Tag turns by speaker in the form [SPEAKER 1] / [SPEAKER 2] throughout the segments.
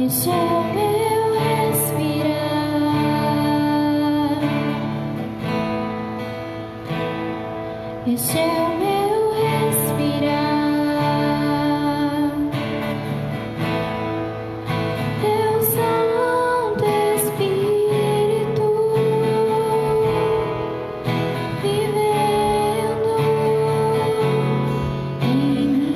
[SPEAKER 1] Esse é o meu respirar. Esse é o meu respirar. Teu Santo Espírito vivendo em mim.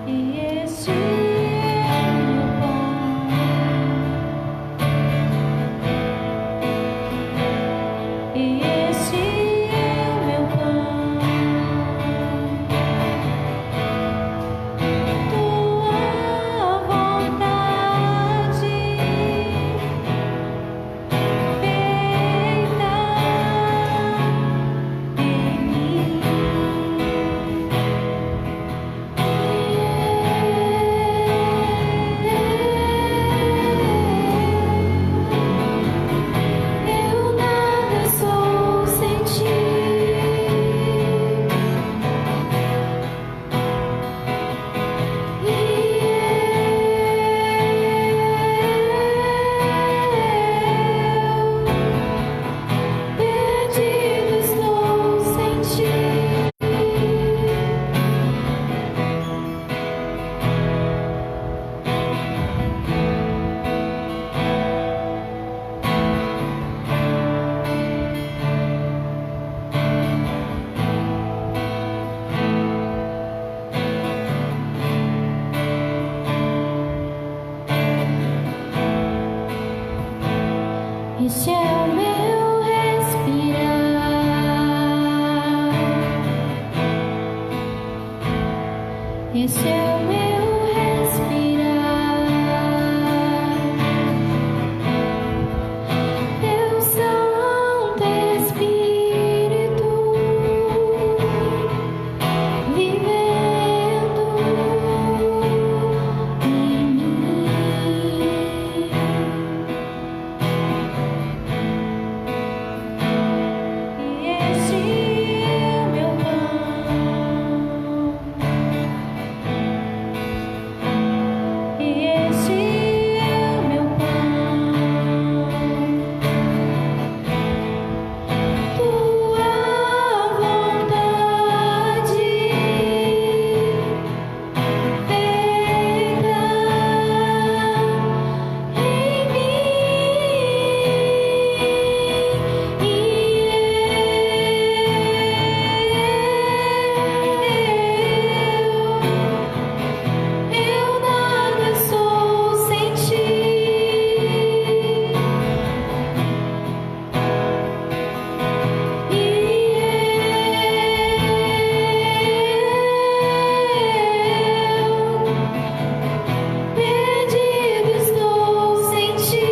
[SPEAKER 1] E esse é o meu pão. E esse é o meu pão. Tua vontade feita em mim. Eu nada sou sem ti. Perdido estou sem ti. Esse é o meu respirar. Esse é o meu respirar. Teu Santo Espírito vivendo em mim. E esse é o meu pão. E esse é o meu pão. Tua vontade feita em mim. Eu nada sou sem ti. Perdido estou sem ti.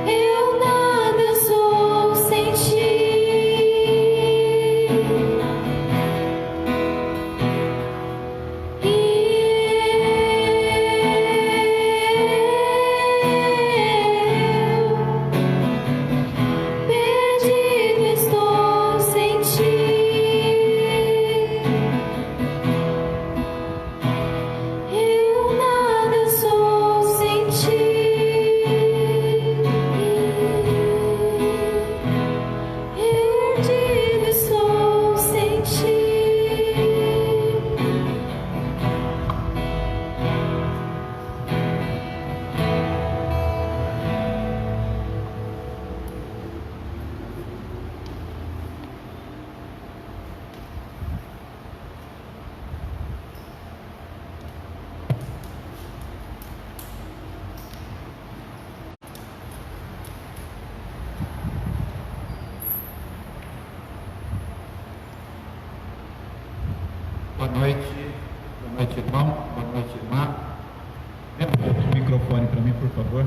[SPEAKER 1] Eu nada sou sem ti. Perdido estou sem ti. Eu nada sou sem ti. Perdido estou sem ti.
[SPEAKER 2] Boa noite, irmão, boa noite, irmã. Dê um microfone para mim, por favor.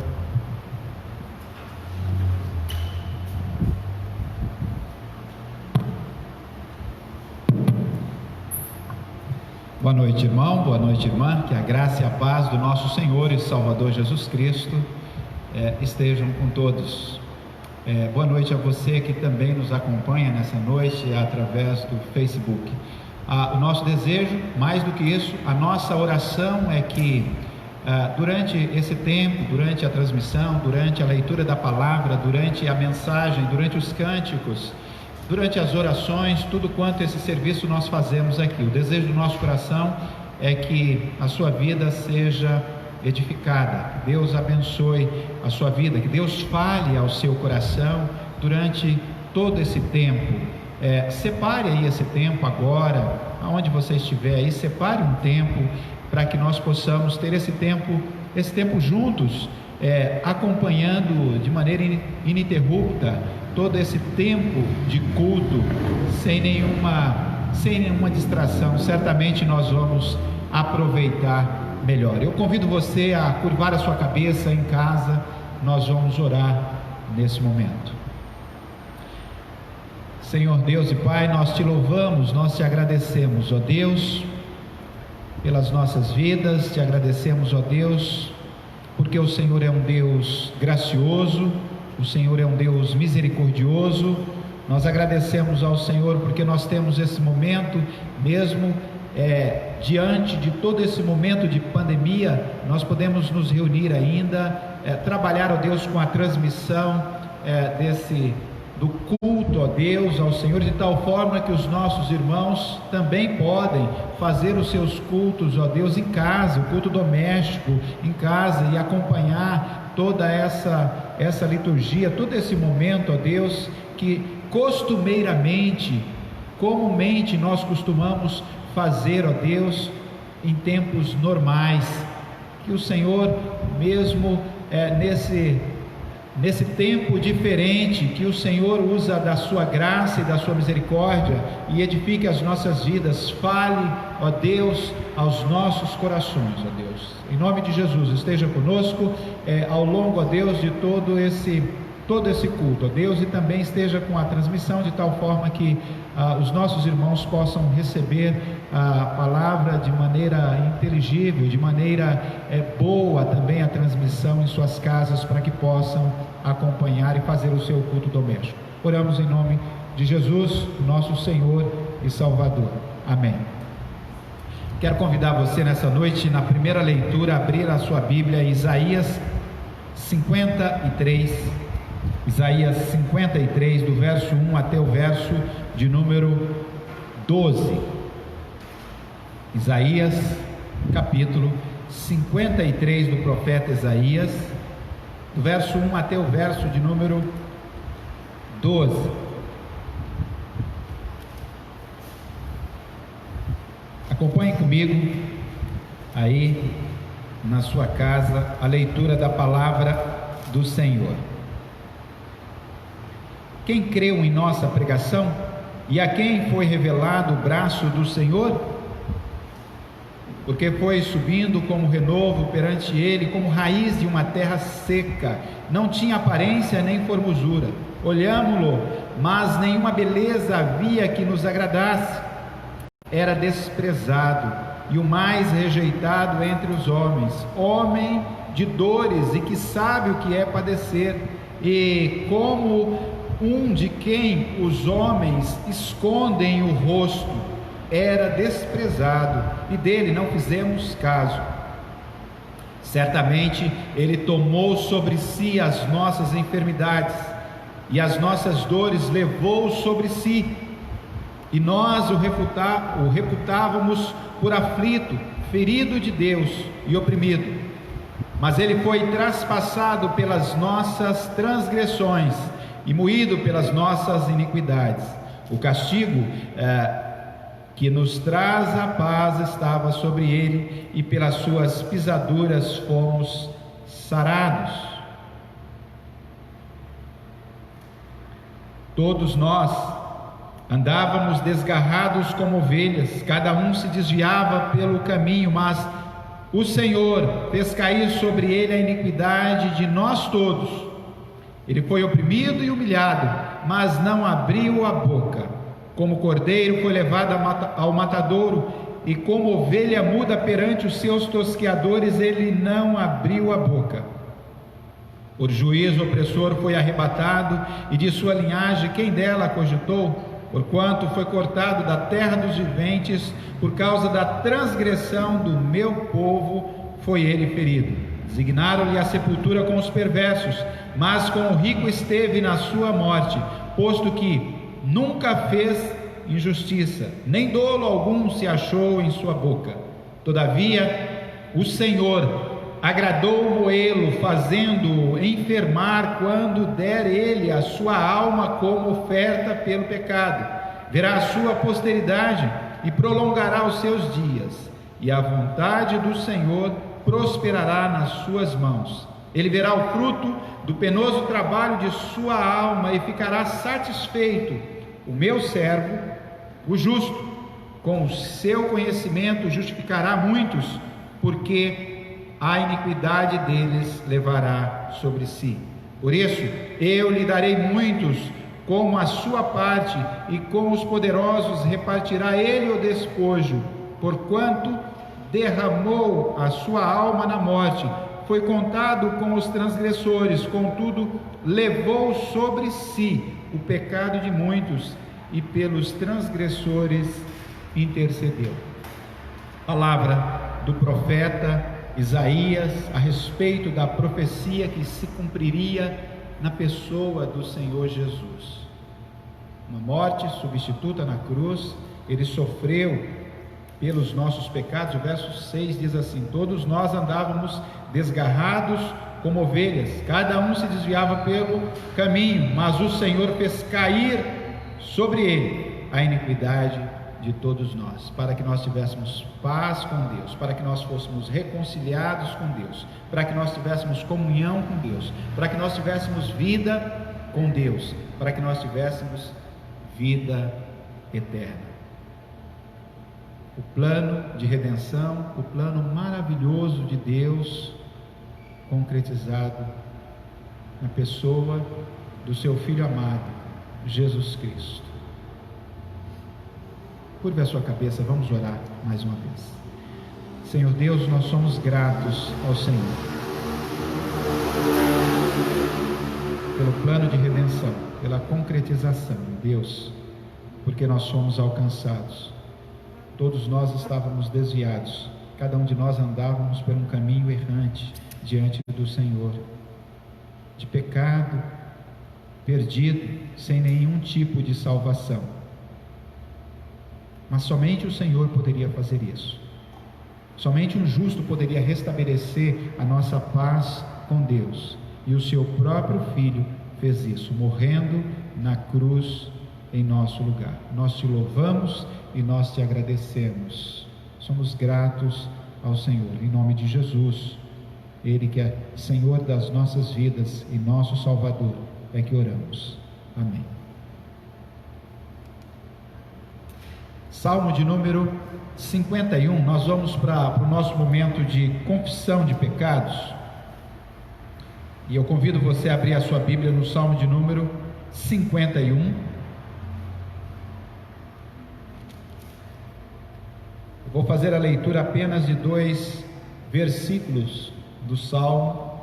[SPEAKER 2] Boa noite, irmão, boa noite, irmã, que a graça e a paz do nosso Senhor e Salvador Jesus Cristo estejam com todos. Boa noite a você que também nos acompanha nessa noite através do Facebook. O nosso desejo, mais do que isso, a nossa oração é que durante esse tempo, durante a transmissão, durante a leitura da palavra, durante a mensagem, durante os cânticos, durante as orações, tudo quanto esse serviço nós fazemos aqui, o desejo do nosso coração é que a sua vida seja edificada, que Deus abençoe a sua vida, que Deus fale ao seu coração durante todo esse tempo. Separe aí esse tempo agora, aonde você estiver aí, separe um tempo para que nós possamos ter esse tempo juntos, acompanhando de maneira ininterrupta todo esse tempo de culto, sem nenhuma distração. Certamente nós vamos aproveitar melhor. Eu convido você a curvar a sua cabeça em casa, nós vamos orar nesse momento. Senhor Deus e Pai, nós te louvamos, nós te agradecemos, ó Deus, pelas nossas vidas, te agradecemos, ó Deus, porque o Senhor é um Deus gracioso, o Senhor é um Deus misericordioso. Nós agradecemos ao Senhor porque nós temos esse momento, mesmo diante de todo esse momento de pandemia, nós podemos nos reunir ainda, trabalhar, ó Deus, com a transmissão do culto, ó Deus, ao Senhor, de tal forma que os nossos irmãos também podem fazer os seus cultos, ó Deus, em casa, o culto doméstico em casa, e acompanhar toda essa liturgia, todo esse momento, ó Deus, que comumente nós costumamos fazer, ó Deus, em tempos normais. Que o Senhor, mesmo nesse tempo diferente, que o Senhor usa da sua graça e da sua misericórdia e edifique as nossas vidas. Fale, ó Deus, aos nossos corações, ó Deus, em nome de Jesus. Esteja conosco ao longo, ó Deus, de todo esse culto, ó Deus, e também esteja com a transmissão de tal forma que os nossos irmãos possam receber a palavra de maneira inteligível, de maneira boa, também a transmissão em suas casas, para que possam acompanhar e fazer o seu culto doméstico. Oramos em nome de Jesus, nosso Senhor e Salvador. Amém. Quero convidar você nessa noite, na primeira leitura, a abrir a sua Bíblia, Isaías 53, do verso 1 até o verso de número 12. Isaías, capítulo 53 do profeta Isaías, do verso 1 até o verso de número 12. Acompanhe comigo aí na sua casa a leitura da palavra do Senhor. Quem creu em nossa pregação e a quem foi revelado o braço do Senhor? Porque foi subindo como renovo perante ele, como raiz de uma terra seca, não tinha aparência nem formosura. Olhámo-lo, mas nenhuma beleza havia que nos agradasse. Era desprezado e o mais rejeitado entre os homens, homem de dores e que sabe o que é padecer, e como um de quem os homens escondem o rosto. Era desprezado e dele não fizemos caso. Certamente ele tomou sobre si as nossas enfermidades e as nossas dores levou sobre si, e nós o reputávamos por aflito, ferido de Deus e oprimido. Mas ele foi traspassado pelas nossas transgressões e moído pelas nossas iniquidades. O castigo que nos traz a paz estava sobre ele, e pelas suas pisaduras fomos sarados. Todos nós andávamos desgarrados como ovelhas, cada um se desviava pelo caminho, mas o Senhor fez cair sobre ele a iniquidade de nós todos. Ele foi oprimido e humilhado, mas não abriu a boca. Como cordeiro foi levado ao matadouro, e como ovelha muda perante os seus tosqueadores, ele não abriu a boca. Por juízo opressor foi arrebatado, e de sua linhagem quem dela cogitou? Porquanto foi cortado da terra dos viventes, por causa da transgressão do meu povo foi ele ferido. Designaram-lhe a sepultura com os perversos, mas com o rico esteve na sua morte, posto que nunca fez injustiça, nem dolo algum se achou em sua boca. Todavia, o Senhor agradou moê-lo, fazendo-o enfermar, quando der ele a sua alma como oferta pelo pecado. Verá a sua posteridade e prolongará os seus dias, e a vontade do Senhor prosperará nas suas mãos. Ele verá o fruto do penoso trabalho de sua alma e ficará satisfeito. O meu servo, o justo, com o seu conhecimento justificará muitos, porque a iniquidade deles levará sobre si. Por isso, eu lhe darei muitos como a sua parte, e com os poderosos repartirá ele o despojo, porquanto derramou a sua alma na morte, foi contado com os transgressores, contudo levou sobre si o pecado de muitos, e pelos transgressores intercedeu. Palavra do profeta Isaías a respeito da profecia que se cumpriria na pessoa do Senhor Jesus. Uma morte substituta na cruz, ele sofreu pelos nossos pecados. O verso 6 diz assim: todos nós andávamos desgarrados como ovelhas, cada um se desviava pelo caminho, mas o Senhor fez cair sobre ele a iniquidade de todos nós, para que nós tivéssemos paz com Deus, para que nós fôssemos reconciliados com Deus, para que nós tivéssemos comunhão com Deus, para que nós tivéssemos vida com Deus, para que nós tivéssemos vida eterna. O plano de redenção, o plano maravilhoso de Deus, concretizado na pessoa do seu Filho amado, Jesus Cristo. Curve a sua cabeça, vamos orar mais uma vez. Senhor Deus, nós somos gratos ao Senhor pelo plano de redenção, pela concretização, Deus, porque nós somos alcançados. Todos nós estávamos desviados, cada um de nós andávamos por um caminho errante diante do Senhor, de pecado, perdido, sem nenhum tipo de salvação. Mas somente o Senhor poderia fazer isso. Somente um justo poderia restabelecer a nossa paz com Deus. E o seu próprio Filho fez isso, morrendo na cruz em nosso lugar. Nós te louvamos e nós te agradecemos. Somos gratos ao Senhor. Em nome de Jesus, Ele que é Senhor das nossas vidas e nosso Salvador, é que oramos. Amém. Salmo de número 51, nós vamos para o nosso momento de confissão de pecados, e eu convido você a abrir a sua Bíblia no Salmo de número 51, eu vou fazer a leitura apenas de 2 versículos do Salmo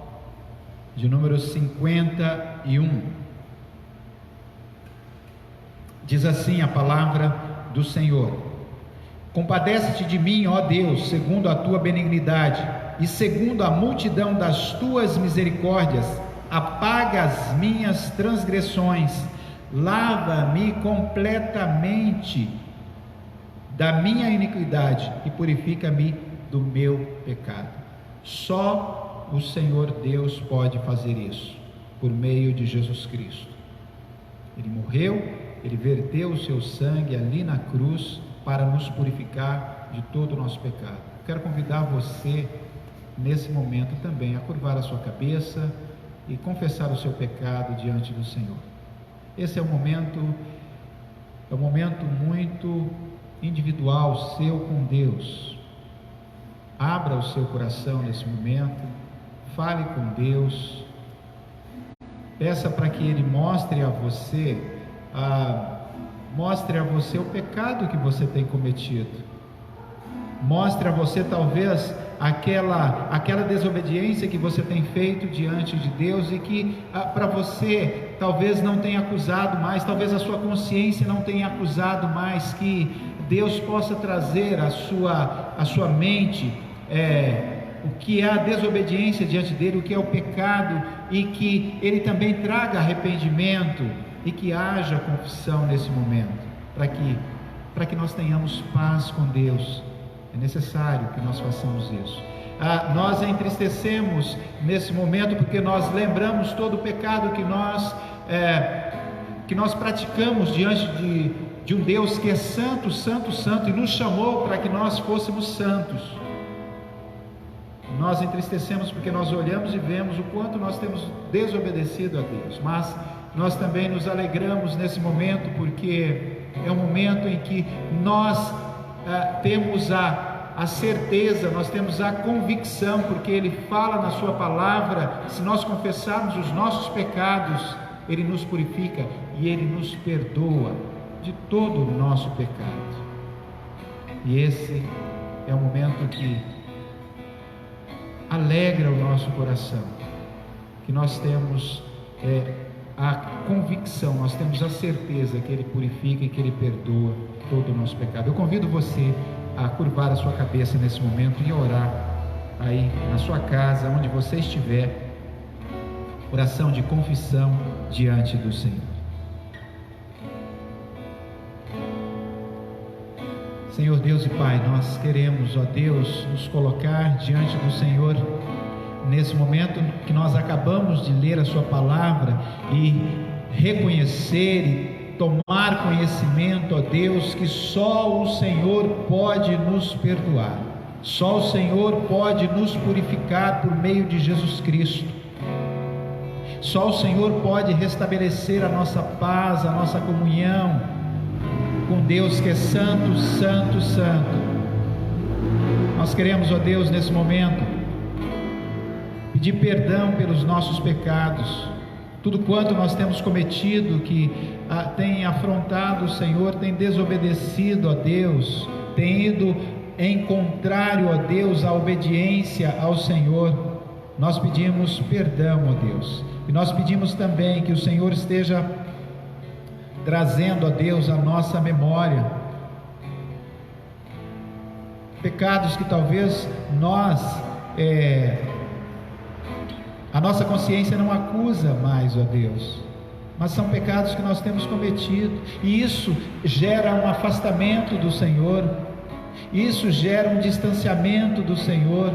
[SPEAKER 2] de número 51, diz assim a palavra do Senhor: compadece-te de mim, ó Deus, segundo a tua benignidade, e segundo a multidão das tuas misericórdias, apaga as minhas transgressões, lava-me completamente da minha iniquidade e purifica-me do meu pecado. Só o Senhor Deus pode fazer isso, por meio de Jesus Cristo. Ele morreu, Ele verteu o seu sangue ali na cruz para nos purificar de todo o nosso pecado. Quero convidar você, nesse momento também, a curvar a sua cabeça e confessar o seu pecado diante do Senhor. Esse é um momento muito individual seu com Deus. Abra o seu coração nesse momento, fale com Deus, peça para que Ele mostre a você o pecado que você tem cometido. Mostre a você talvez aquela desobediência que você tem feito diante de Deus e que para você talvez não tenha acusado mais, talvez a sua consciência não tenha acusado mais, que Deus possa trazer à sua mente o que é a desobediência diante dele, o que é o pecado, e que ele também traga arrependimento e que haja confissão nesse momento, para que nós tenhamos paz com Deus. É necessário que nós façamos isso. Nós entristecemos nesse momento porque nós lembramos todo o pecado que nós praticamos diante de um Deus que é santo, santo, santo, e nos chamou para que nós fôssemos santos. Nós entristecemos porque nós olhamos e vemos o quanto nós temos desobedecido a Deus, mas nós também nos alegramos nesse momento porque é um momento em que nós temos a certeza, nós temos a convicção, porque Ele fala na sua palavra: se nós confessarmos os nossos pecados, Ele nos purifica e Ele nos perdoa de todo o nosso pecado. E esse é o momento que alegra o nosso coração, que nós temos a convicção, nós temos a certeza que Ele purifica e que Ele perdoa todo o nosso pecado. Eu convido você a curvar a sua cabeça nesse momento e orar aí na sua casa, onde você estiver, oração de confissão diante do Senhor. Senhor Deus e Pai, nós queremos, ó Deus, nos colocar diante do Senhor nesse momento que nós acabamos de ler a sua palavra e reconhecer e tomar conhecimento, ó Deus, que só o Senhor pode nos perdoar, só o Senhor pode nos purificar por meio de Jesus Cristo, só o Senhor pode restabelecer a nossa paz, a nossa comunhão com Deus que é santo, santo, santo. Nós queremos, ó Deus, nesse momento pedir perdão pelos nossos pecados, tudo quanto nós temos cometido que tem afrontado o Senhor, tem desobedecido a Deus, tem ido em contrário a Deus, a obediência ao Senhor. Nós pedimos perdão, ó Deus, e nós pedimos também que o Senhor esteja trazendo a Deus a nossa memória pecados que talvez a nossa consciência não acusa mais, ó Deus, mas são pecados que nós temos cometido, e isso gera um afastamento do Senhor, isso gera um distanciamento do Senhor,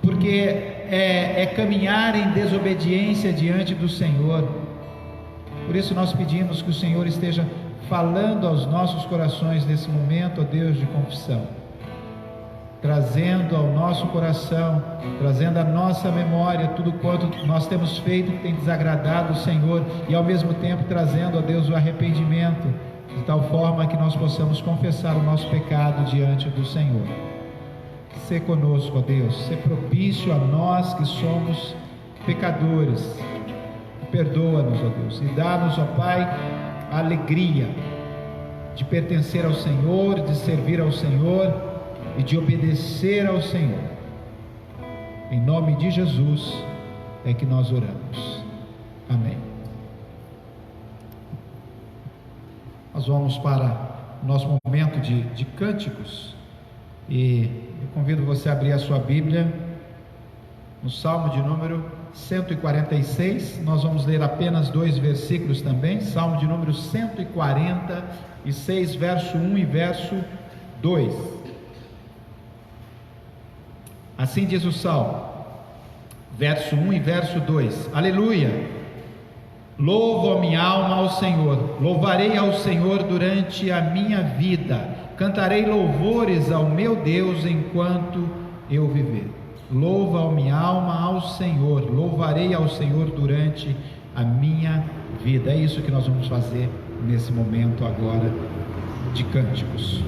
[SPEAKER 2] porque é caminhar em desobediência diante do Senhor. Por isso nós pedimos que o Senhor esteja falando aos nossos corações nesse momento, ó Deus, de confissão, trazendo ao nosso coração, trazendo à nossa memória tudo quanto nós temos feito que tem desagradado o Senhor, e ao mesmo tempo trazendo, ó Deus, o arrependimento, de tal forma que nós possamos confessar o nosso pecado diante do Senhor. Sê conosco, ó Deus, sê propício a nós que somos pecadores. Perdoa-nos, ó Deus, e dá-nos, ó Pai, a alegria de pertencer ao Senhor, de servir ao Senhor e de obedecer ao Senhor. Em nome de Jesus é que nós oramos. Amém. Nós vamos para o nosso momento de cânticos, e eu convido você a abrir a sua Bíblia no Salmo de número 146, nós vamos ler apenas 2 versículos também, Salmo de número 146, verso 1 e verso 2. Assim diz o Salmo, verso 1 e verso 2: Aleluia! Louvo a minha alma ao Senhor, louvarei ao Senhor durante a minha vida, cantarei louvores ao meu Deus enquanto eu viver. Louva a minha alma ao Senhor, louvarei ao Senhor durante a minha vida. É isso que nós vamos fazer nesse momento agora de cânticos.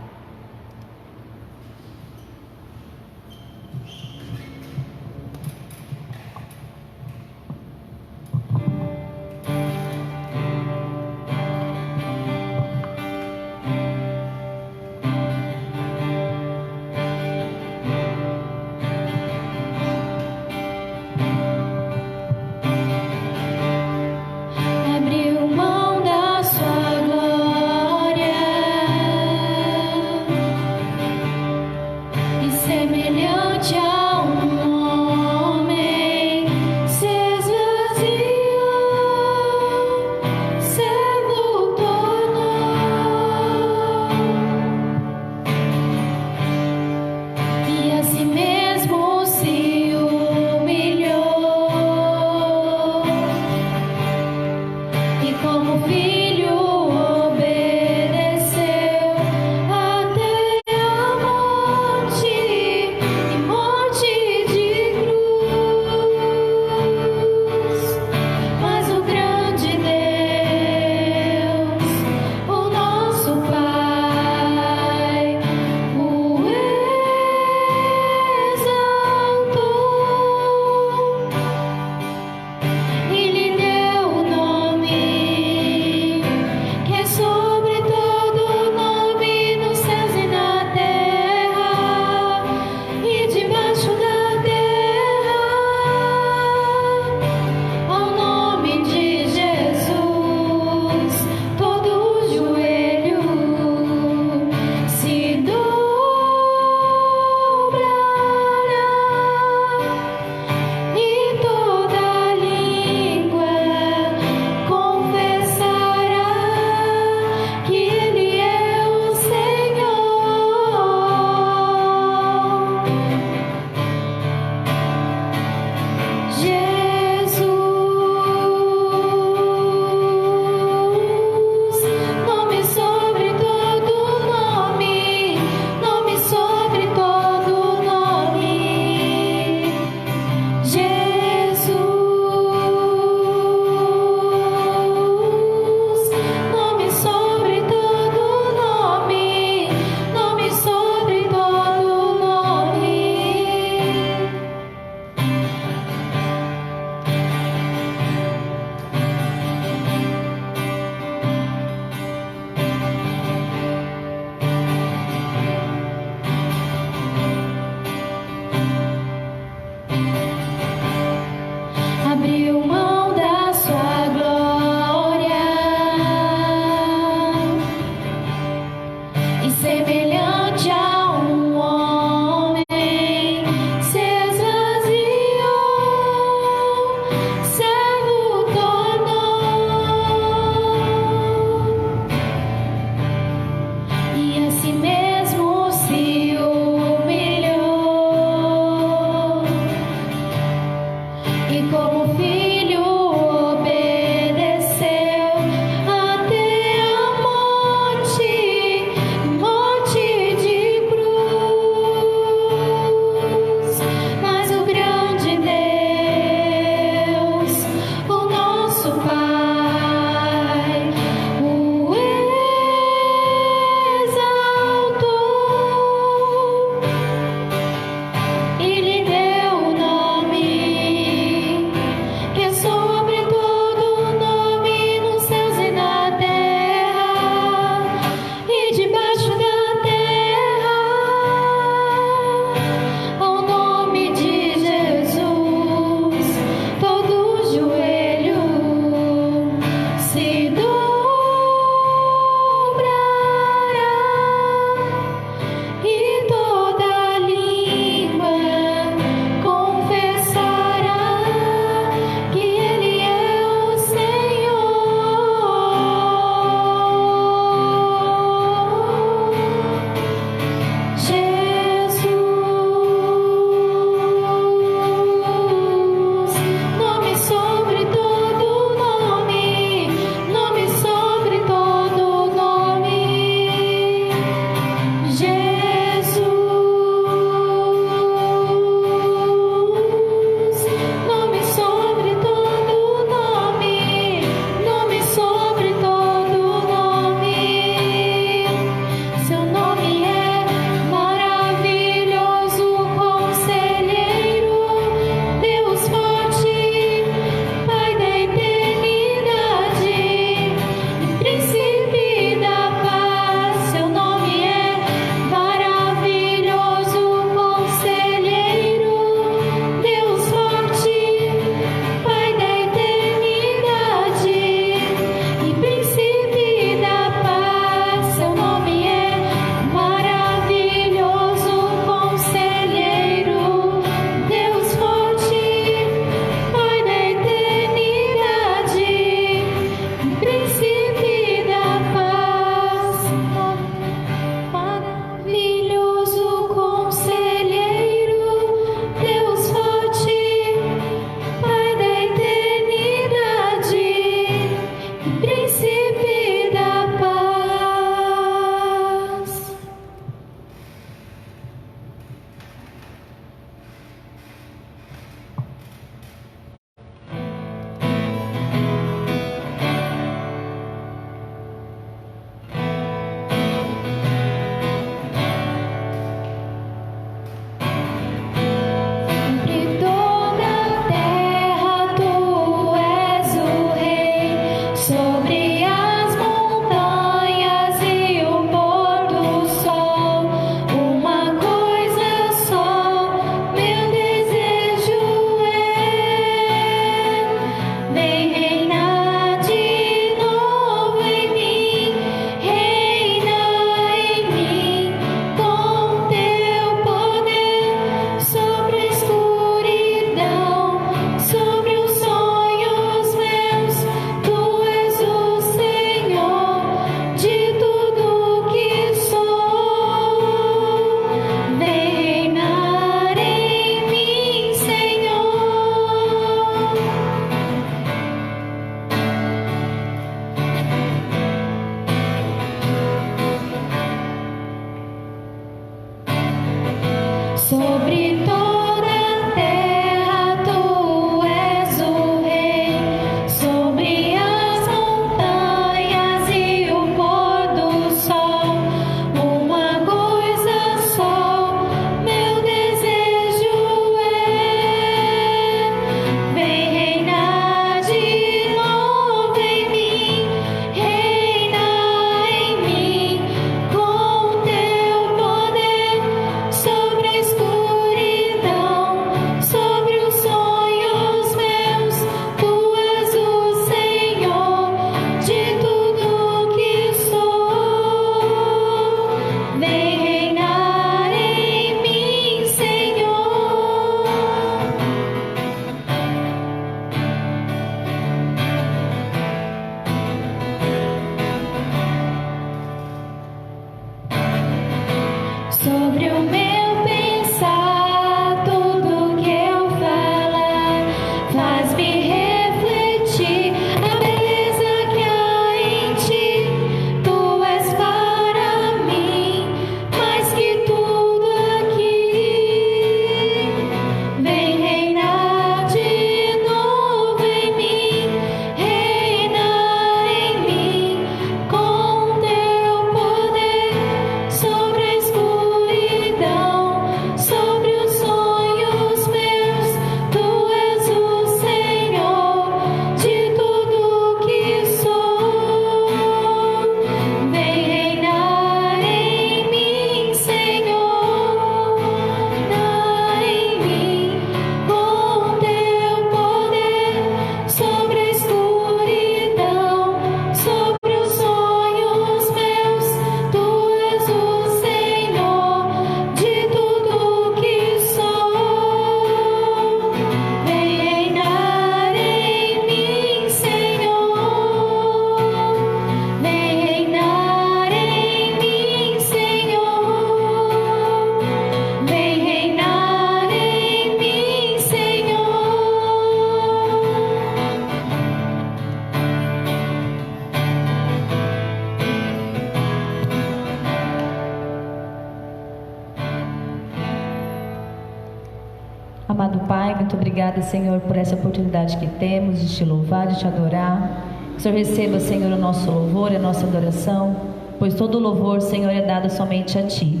[SPEAKER 3] Amado Pai, muito obrigada, Senhor, por essa oportunidade que temos de te louvar, de te adorar. Que o Senhor receba, Senhor, o nosso louvor e a nossa adoração, pois todo louvor, Senhor, é dado somente a Ti.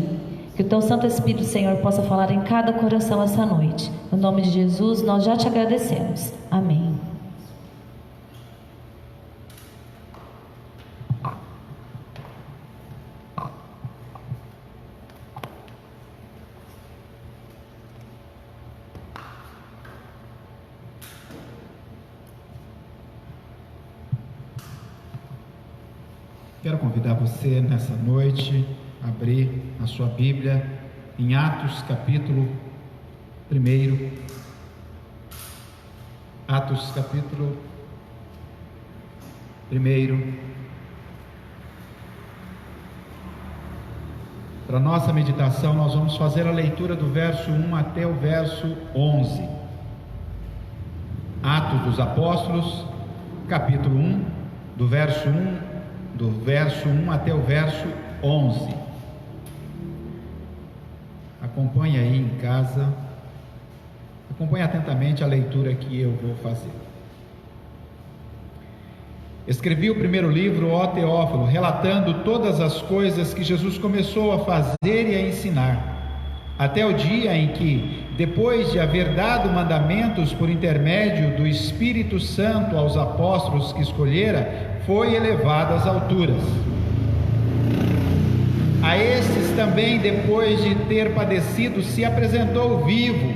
[SPEAKER 3] Que o Teu Santo Espírito, Senhor, possa falar em cada coração essa noite. No nome de Jesus, nós já te agradecemos. Amém.
[SPEAKER 2] Quero convidar você nessa noite a abrir a sua Bíblia em Atos capítulo 1. Atos capítulo 1. Para nossa meditação, nós vamos fazer a leitura do verso 1 até o verso 11. Atos dos Apóstolos, capítulo 1, do verso 1 até o verso 11. Acompanhe aí em casa, acompanhe atentamente a leitura que eu vou fazer. Escrevi o primeiro livro, ó Teófilo, relatando todas as coisas que Jesus começou a fazer e a ensinar, até o dia em que, depois de haver dado mandamentos por intermédio do Espírito Santo aos apóstolos que escolhera, foi elevado às alturas. A estes também, depois de ter padecido, se apresentou vivo,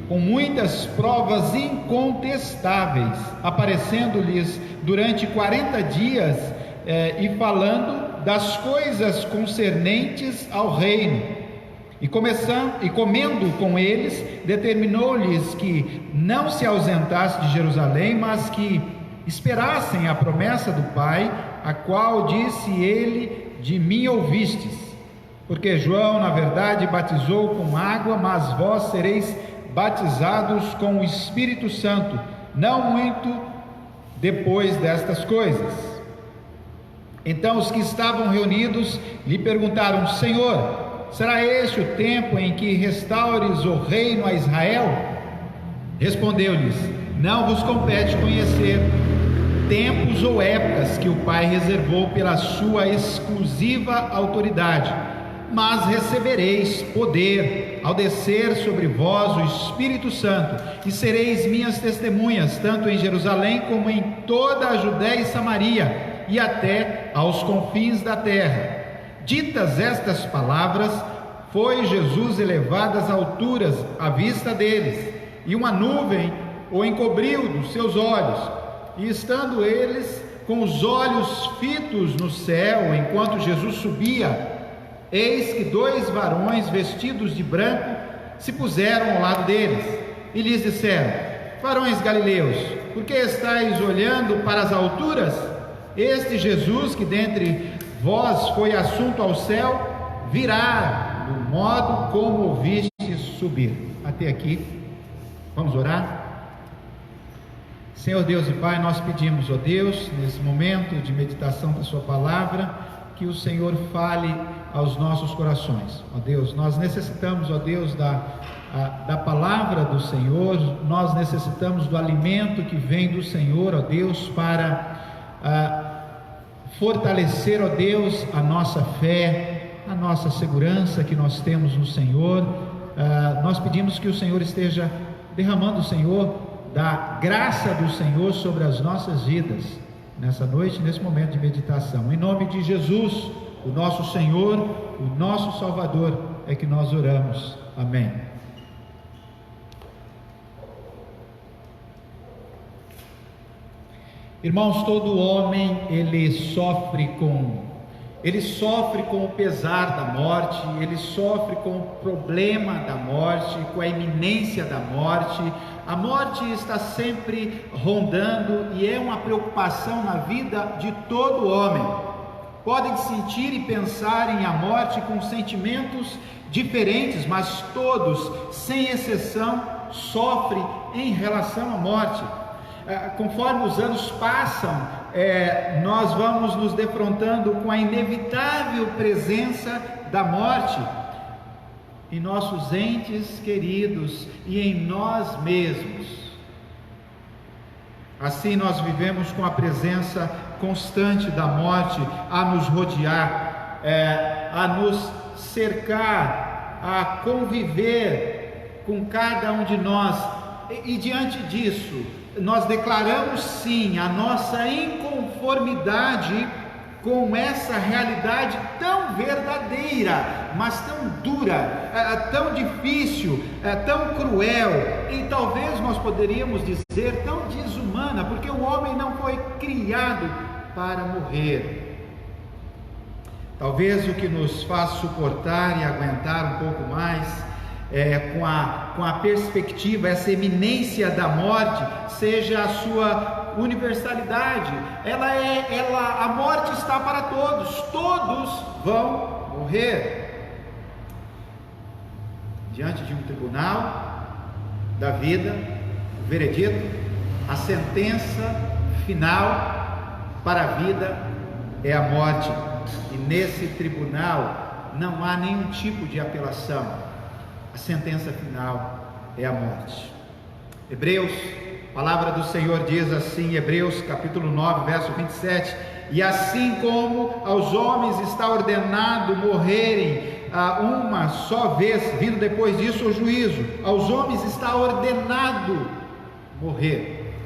[SPEAKER 2] com muitas provas incontestáveis, aparecendo-lhes durante 40 dias e falando das coisas concernentes ao reino. E comendo com eles, determinou-lhes que não se ausentasse de Jerusalém, mas que esperassem a promessa do Pai, a qual disse ele: de mim ouvistes. Porque João, na verdade, batizou com água, mas vós sereis batizados com o Espírito Santo, não muito depois destas coisas. Então os que estavam reunidos lhe perguntaram: Senhor, será este o tempo em que restaures o reino a Israel? Respondeu-lhes: não vos compete conhecer tempos ou épocas que o Pai reservou pela sua exclusiva autoridade, mas recebereis poder ao descer sobre vós o Espírito Santo, e sereis minhas testemunhas, tanto em Jerusalém como em toda a Judéia e Samaria, e até aos confins da terra. Ditas estas palavras, foi Jesus elevado às alturas à vista deles, e uma nuvem o encobriu dos seus olhos. E estando eles com os olhos fitos no céu, enquanto Jesus subia, eis que 2 varões vestidos de branco se puseram ao lado deles, e lhes disseram: varões galileus, por que estáis olhando para as alturas? Este Jesus, que dentre vós foi assunto ao céu, virá do modo como ouvistes subir. Até aqui, vamos orar? Senhor Deus e Pai, nós pedimos, ó Deus, nesse momento de meditação da sua palavra, que o Senhor fale aos nossos corações. Ó Deus, nós necessitamos, ó Deus, da palavra do Senhor, nós necessitamos do alimento que vem do Senhor, ó Deus, para fortalecer, ó Deus, a nossa fé, a nossa segurança que nós temos no Senhor. Nós pedimos que o Senhor esteja derramando, Senhor, da graça do Senhor sobre as nossas vidas, nessa noite, nesse momento de meditação. Em nome de Jesus, o nosso Senhor, o nosso Salvador, é que nós oramos. Amém. Irmãos, todo homem, ele sofre com o pesar da morte, ele sofre com o problema da morte, com a iminência da morte. A morte está sempre rondando e é uma preocupação na vida de todo homem. Podem sentir e pensar em a morte com sentimentos diferentes, mas todos, sem exceção, sofrem em relação à morte. Conforme os anos passam, nós vamos nos defrontando com a inevitável presença da morte. em nossos entes queridos e em nós mesmos. Assim nós vivemos com a presença constante da morte a nos rodear, a nos cercar, a conviver com cada um de nós, e diante disso, nós declaramos sim a nossa inconformidade com essa realidade tão verdadeira, mas tão dura, tão difícil, tão cruel, e talvez nós poderíamos dizer tão desumana, porque o homem não foi criado para morrer. Talvez o que nos faz suportar e aguentar um pouco mais, com a perspectiva, essa iminência da morte, seja a sua universalidade. A morte está para todos vão morrer. Diante de um tribunal da vida, o veredito, a sentença final para a vida é a morte, e nesse tribunal não há nenhum tipo de apelação. A sentença final é a morte. Hebreus, a palavra do Senhor diz assim, Hebreus capítulo 9, verso 27, e assim como aos homens está ordenado morrerem uma só vez, vindo depois disso o juízo, aos homens está ordenado morrer.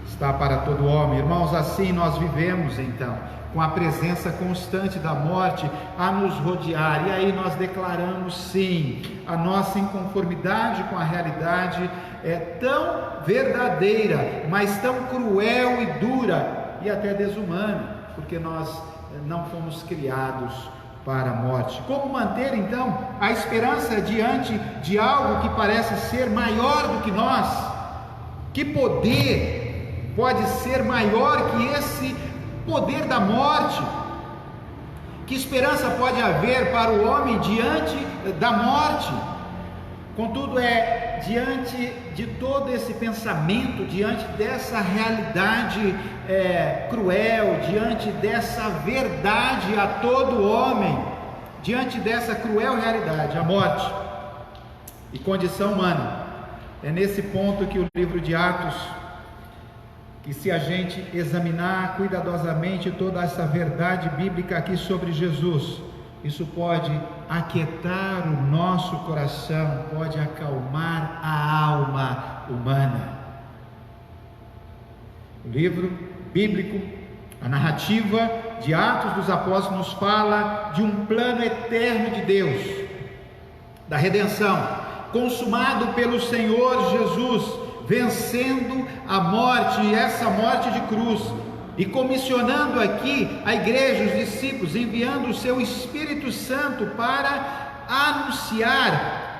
[SPEAKER 2] Está para todo homem. Irmãos, assim nós vivemos então, com a presença constante da morte a nos rodear, e aí nós declaramos sim, a nossa inconformidade com a realidade é tão verdadeira, mas tão cruel e dura, e até desumana, porque nós não fomos criados para a morte. Como manter então a esperança diante de algo que parece ser maior do que nós? Que poder pode ser maior que esse poder da morte? Que esperança pode haver para o homem diante da morte? Contudo, diante de todo esse pensamento, diante dessa realidade cruel, diante dessa verdade a todo homem, diante dessa cruel realidade, a morte e condição humana, é nesse ponto que o livro de Atos, que se a gente examinar cuidadosamente toda essa verdade bíblica aqui sobre Jesus, isso pode aquietar o nosso coração, pode acalmar a alma humana. O livro bíblico, a narrativa de Atos dos Apóstolos nos fala de um plano eterno de Deus, da redenção, consumado pelo Senhor Jesus, vencendo a morte, e essa morte de cruz, e comissionando aqui a igreja, os discípulos, enviando o seu Espírito Santo para anunciar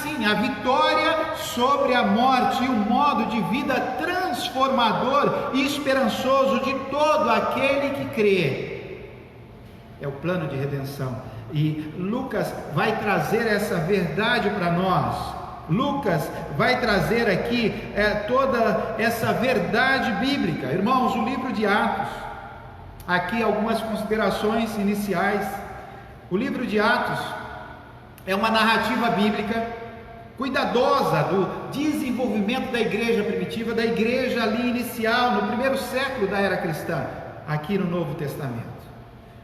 [SPEAKER 2] sim a vitória sobre a morte e um modo de vida transformador e esperançoso de todo aquele que crê. É o plano de redenção, e Lucas vai trazer essa verdade para nós. Lucas vai trazer aqui toda essa verdade bíblica. Irmãos, o livro de Atos, aqui algumas considerações iniciais. O livro de Atos é uma narrativa bíblica cuidadosa do desenvolvimento da igreja primitiva, da igreja ali inicial, no primeiro século da era cristã, aqui no Novo Testamento.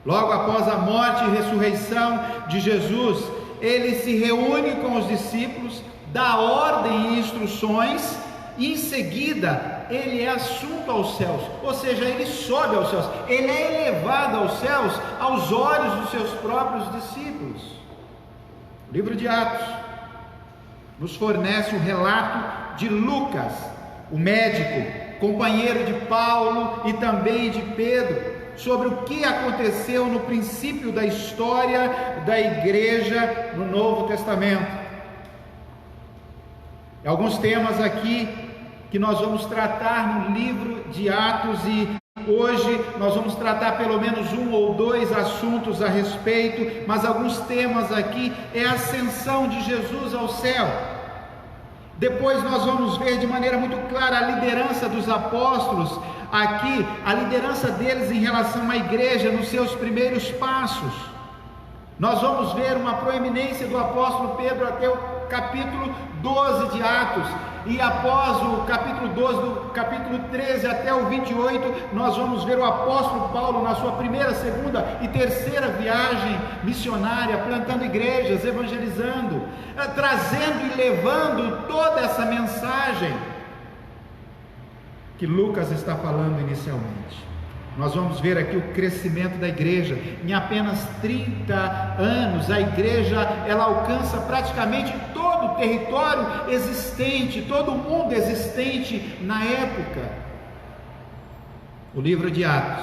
[SPEAKER 2] Logo após a morte e ressurreição de Jesus, ele se reúne com os discípulos, dá ordem e instruções, e em seguida ele é assunto aos céus, ou seja, ele sobe aos céus, ele é elevado aos céus aos olhos dos seus próprios discípulos. O livro de Atos nos fornece o relato de Lucas, o médico, companheiro de Paulo e também de Pedro, sobre o que aconteceu no princípio da história da igreja no Novo Testamento. Alguns temas aqui que nós vamos tratar no livro de Atos, e hoje nós vamos tratar pelo menos um ou dois assuntos a respeito, mas alguns temas aqui é a ascensão de Jesus ao céu. Depois nós vamos ver de maneira muito clara a liderança dos apóstolos, aqui a liderança deles em relação à igreja nos seus primeiros passos. Nós vamos ver uma proeminência do apóstolo Pedro até o capítulo 12 de Atos, e após o capítulo 12, do capítulo 13 até o 28, nós vamos ver o apóstolo Paulo na sua primeira, segunda e terceira viagem missionária, plantando igrejas, evangelizando, trazendo e levando toda essa mensagem que Lucas está falando inicialmente. Nós vamos ver aqui o crescimento da igreja. Em apenas 30 anos, a igreja ela alcança praticamente todo o território existente, todo o mundo existente na época. O livro de Atos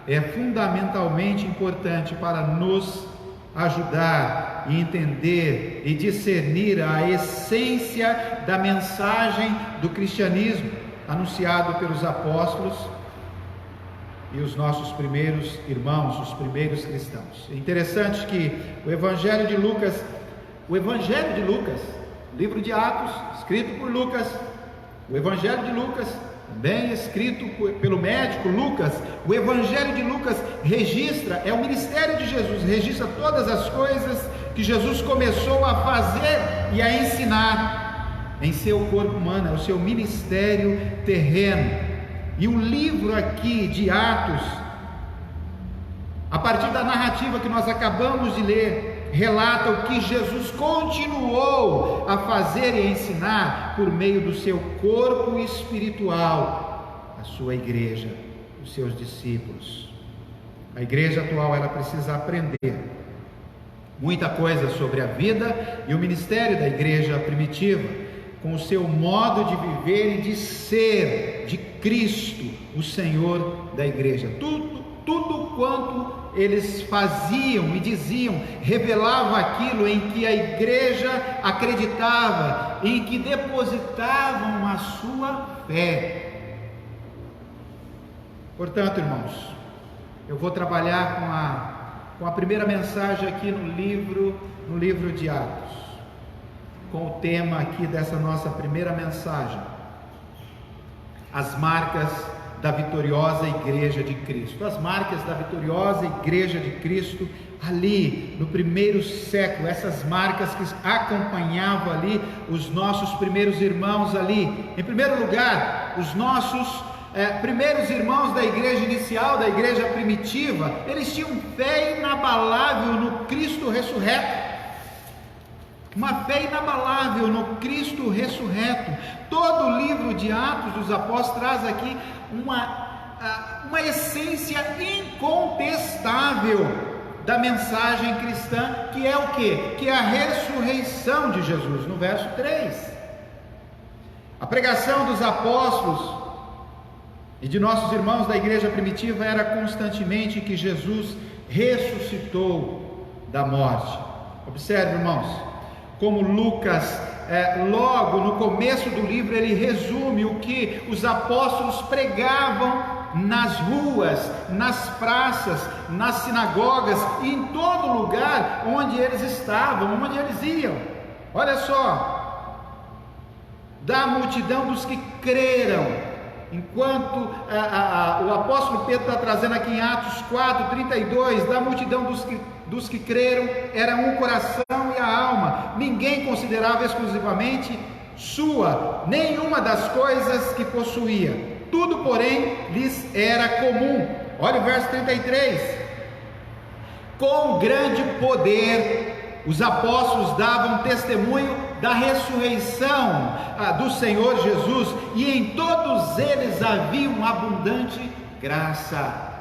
[SPEAKER 2] é fundamentalmente importante para nos ajudar a entender e discernir a essência da mensagem do cristianismo anunciado pelos apóstolos e os nossos primeiros irmãos, os primeiros cristãos. É interessante que o Evangelho de Lucas, livro de Atos, escrito por Lucas, o Evangelho de Lucas, também escrito pelo médico Lucas, o Evangelho de Lucas registra, é o ministério de Jesus, registra todas as coisas que Jesus começou a fazer e a ensinar em seu corpo humano, é o seu ministério terreno. E o livro aqui de Atos, a partir da narrativa que nós acabamos de ler, relata o que Jesus continuou a fazer e ensinar por meio do seu corpo espiritual, a sua igreja, os seus discípulos. A igreja atual, ela precisa aprender muita coisa sobre a vida e o ministério da igreja primitiva, com o seu modo de viver e de ser de Cristo, o Senhor da igreja. Tudo quanto eles faziam e diziam, revelava aquilo em que a igreja acreditava, em que depositavam a sua fé. Portanto, irmãos, eu vou trabalhar com a primeira mensagem aqui no livro de Atos, com o tema aqui dessa nossa primeira mensagem: as marcas da vitoriosa igreja de Cristo. As marcas da vitoriosa igreja de Cristo ali no primeiro século, essas marcas que acompanhavam ali os nossos primeiros irmãos ali. Em primeiro lugar, os nossos primeiros irmãos da igreja inicial, da igreja primitiva, eles tinham fé inabalável no Cristo ressurreto. Uma fé inabalável no Cristo ressurreto. Todo o livro de Atos dos Apóstolos traz aqui uma essência incontestável da mensagem cristã, que é o quê? Que é a ressurreição de Jesus, no verso 3. A pregação dos apóstolos e de nossos irmãos da igreja primitiva era constantemente que Jesus ressuscitou da morte. Observe, irmãos, como Lucas, logo no começo do livro, ele resume o que os apóstolos pregavam nas ruas, nas praças, nas sinagogas e em todo lugar onde eles estavam, onde eles iam. Olha só, da multidão dos que creram, enquanto o apóstolo Pedro está trazendo aqui em Atos 4:32, da multidão dos que creram, era um coração e a alma, ninguém considerava exclusivamente sua nenhuma das coisas que possuía, tudo porém lhes era comum. Olha o verso 33: com grande poder os apóstolos davam testemunho da ressurreição do Senhor Jesus, e em todos eles havia uma abundante graça.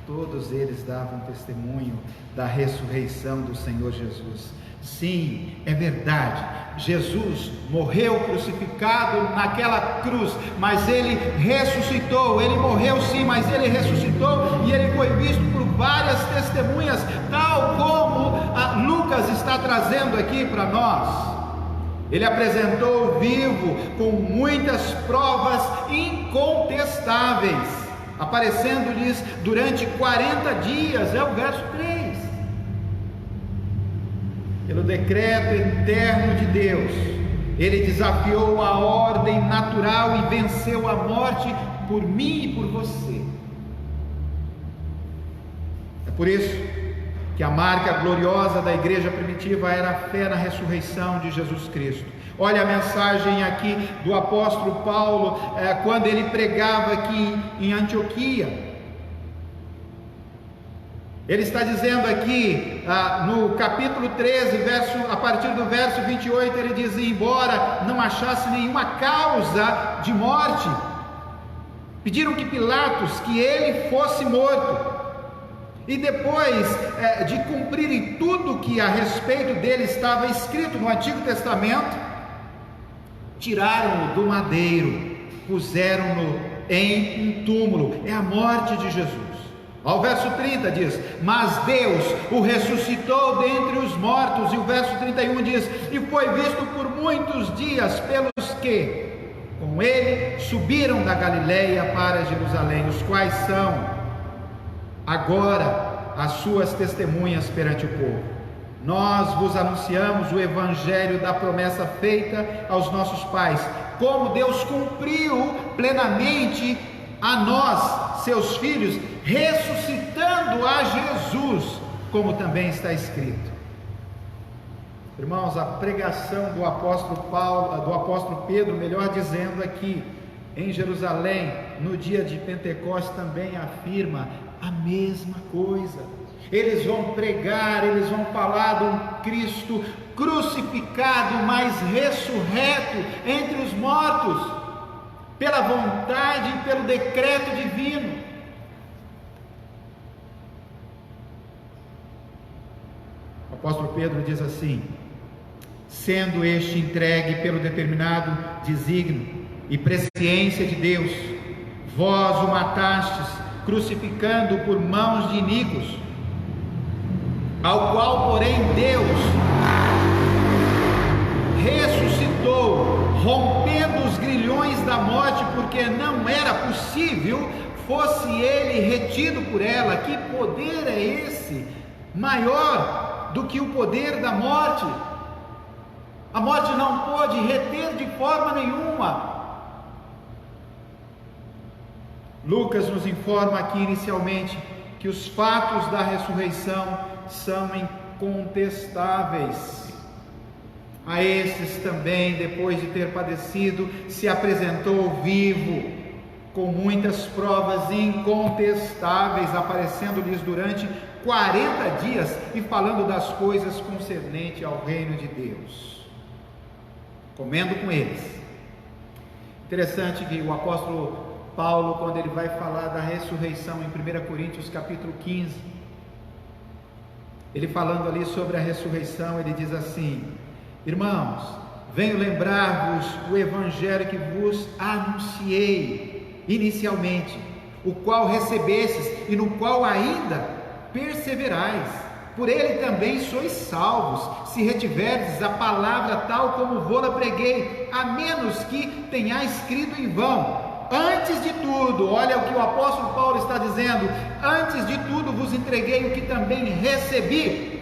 [SPEAKER 2] Todos eles davam testemunho da ressurreição do Senhor Jesus. Sim, é verdade, Jesus morreu crucificado naquela cruz, mas ele ressuscitou. Ele morreu sim, mas ele ressuscitou, e ele foi visto por várias testemunhas, tal como Lucas está trazendo aqui para nós. Ele apresentou vivo, com muitas provas incontestáveis, aparecendo-lhes durante 40 dias, é o verso 3. Pelo decreto eterno de Deus, ele desafiou a ordem natural e venceu a morte por mim e por você. É por isso que a marca gloriosa da igreja primitiva era a fé na ressurreição de Jesus Cristo. Olha a mensagem aqui do apóstolo Paulo, quando ele pregava aqui em Antioquia. Ele está dizendo aqui, no capítulo 13, a partir do verso 28, ele diz: embora não achasse nenhuma causa de morte, pediram que Pilatos, que ele fosse morto. E depois de cumprirem tudo que a respeito dele estava escrito no Antigo Testamento, tiraram-no do madeiro, puseram-no em um túmulo. É a morte de Jesus. Ao verso 30 diz: mas Deus o ressuscitou dentre os mortos. E o verso 31 diz: e foi visto por muitos dias pelos que com ele subiram da Galileia para Jerusalém, os quais são agora as suas testemunhas perante o povo. Nós vos anunciamos o evangelho da promessa feita aos nossos pais, como Deus cumpriu plenamente a nós, seus filhos, ressuscitando a Jesus, como também está escrito. Irmãos, a pregação do apóstolo Pedro, melhor dizendo, aqui em Jerusalém, no dia de Pentecostes, também afirma a mesma coisa. Eles vão pregar, eles vão falar de um Cristo crucificado, mas ressurreto entre os mortos, pela vontade e pelo decreto divino. O apóstolo Pedro diz assim: sendo este entregue pelo determinado desígnio e presciência de Deus, vós o matastes, crucificando por mãos de iníquos, ao qual, porém, Deus ressuscitou, rompendo os grilhões da morte, porque não era possível fosse ele retido por ela. Que poder é esse, maior do que o poder da morte? A morte não pode reter de forma nenhuma. Lucas nos informa aqui inicialmente que os fatos da ressurreição são incontestáveis. A estes também, depois de ter padecido, se apresentou vivo, com muitas provas incontestáveis, aparecendo-lhes durante 40 dias e falando das coisas concernentes ao reino de Deus, comendo com eles. Interessante que o apóstolo Paulo, quando ele vai falar da ressurreição em 1 Coríntios capítulo 15, ele falando ali sobre a ressurreição, ele diz assim: irmãos, venho lembrar-vos o evangelho que vos anunciei inicialmente, o qual recebestes e no qual ainda perseverais. Por ele também sois salvos, se retiverdes a palavra tal como vou-la preguei, a menos que tenhais crido em vão. Antes de tudo, olha o que o apóstolo Paulo está dizendo: antes de tudo vos entreguei o que também recebi,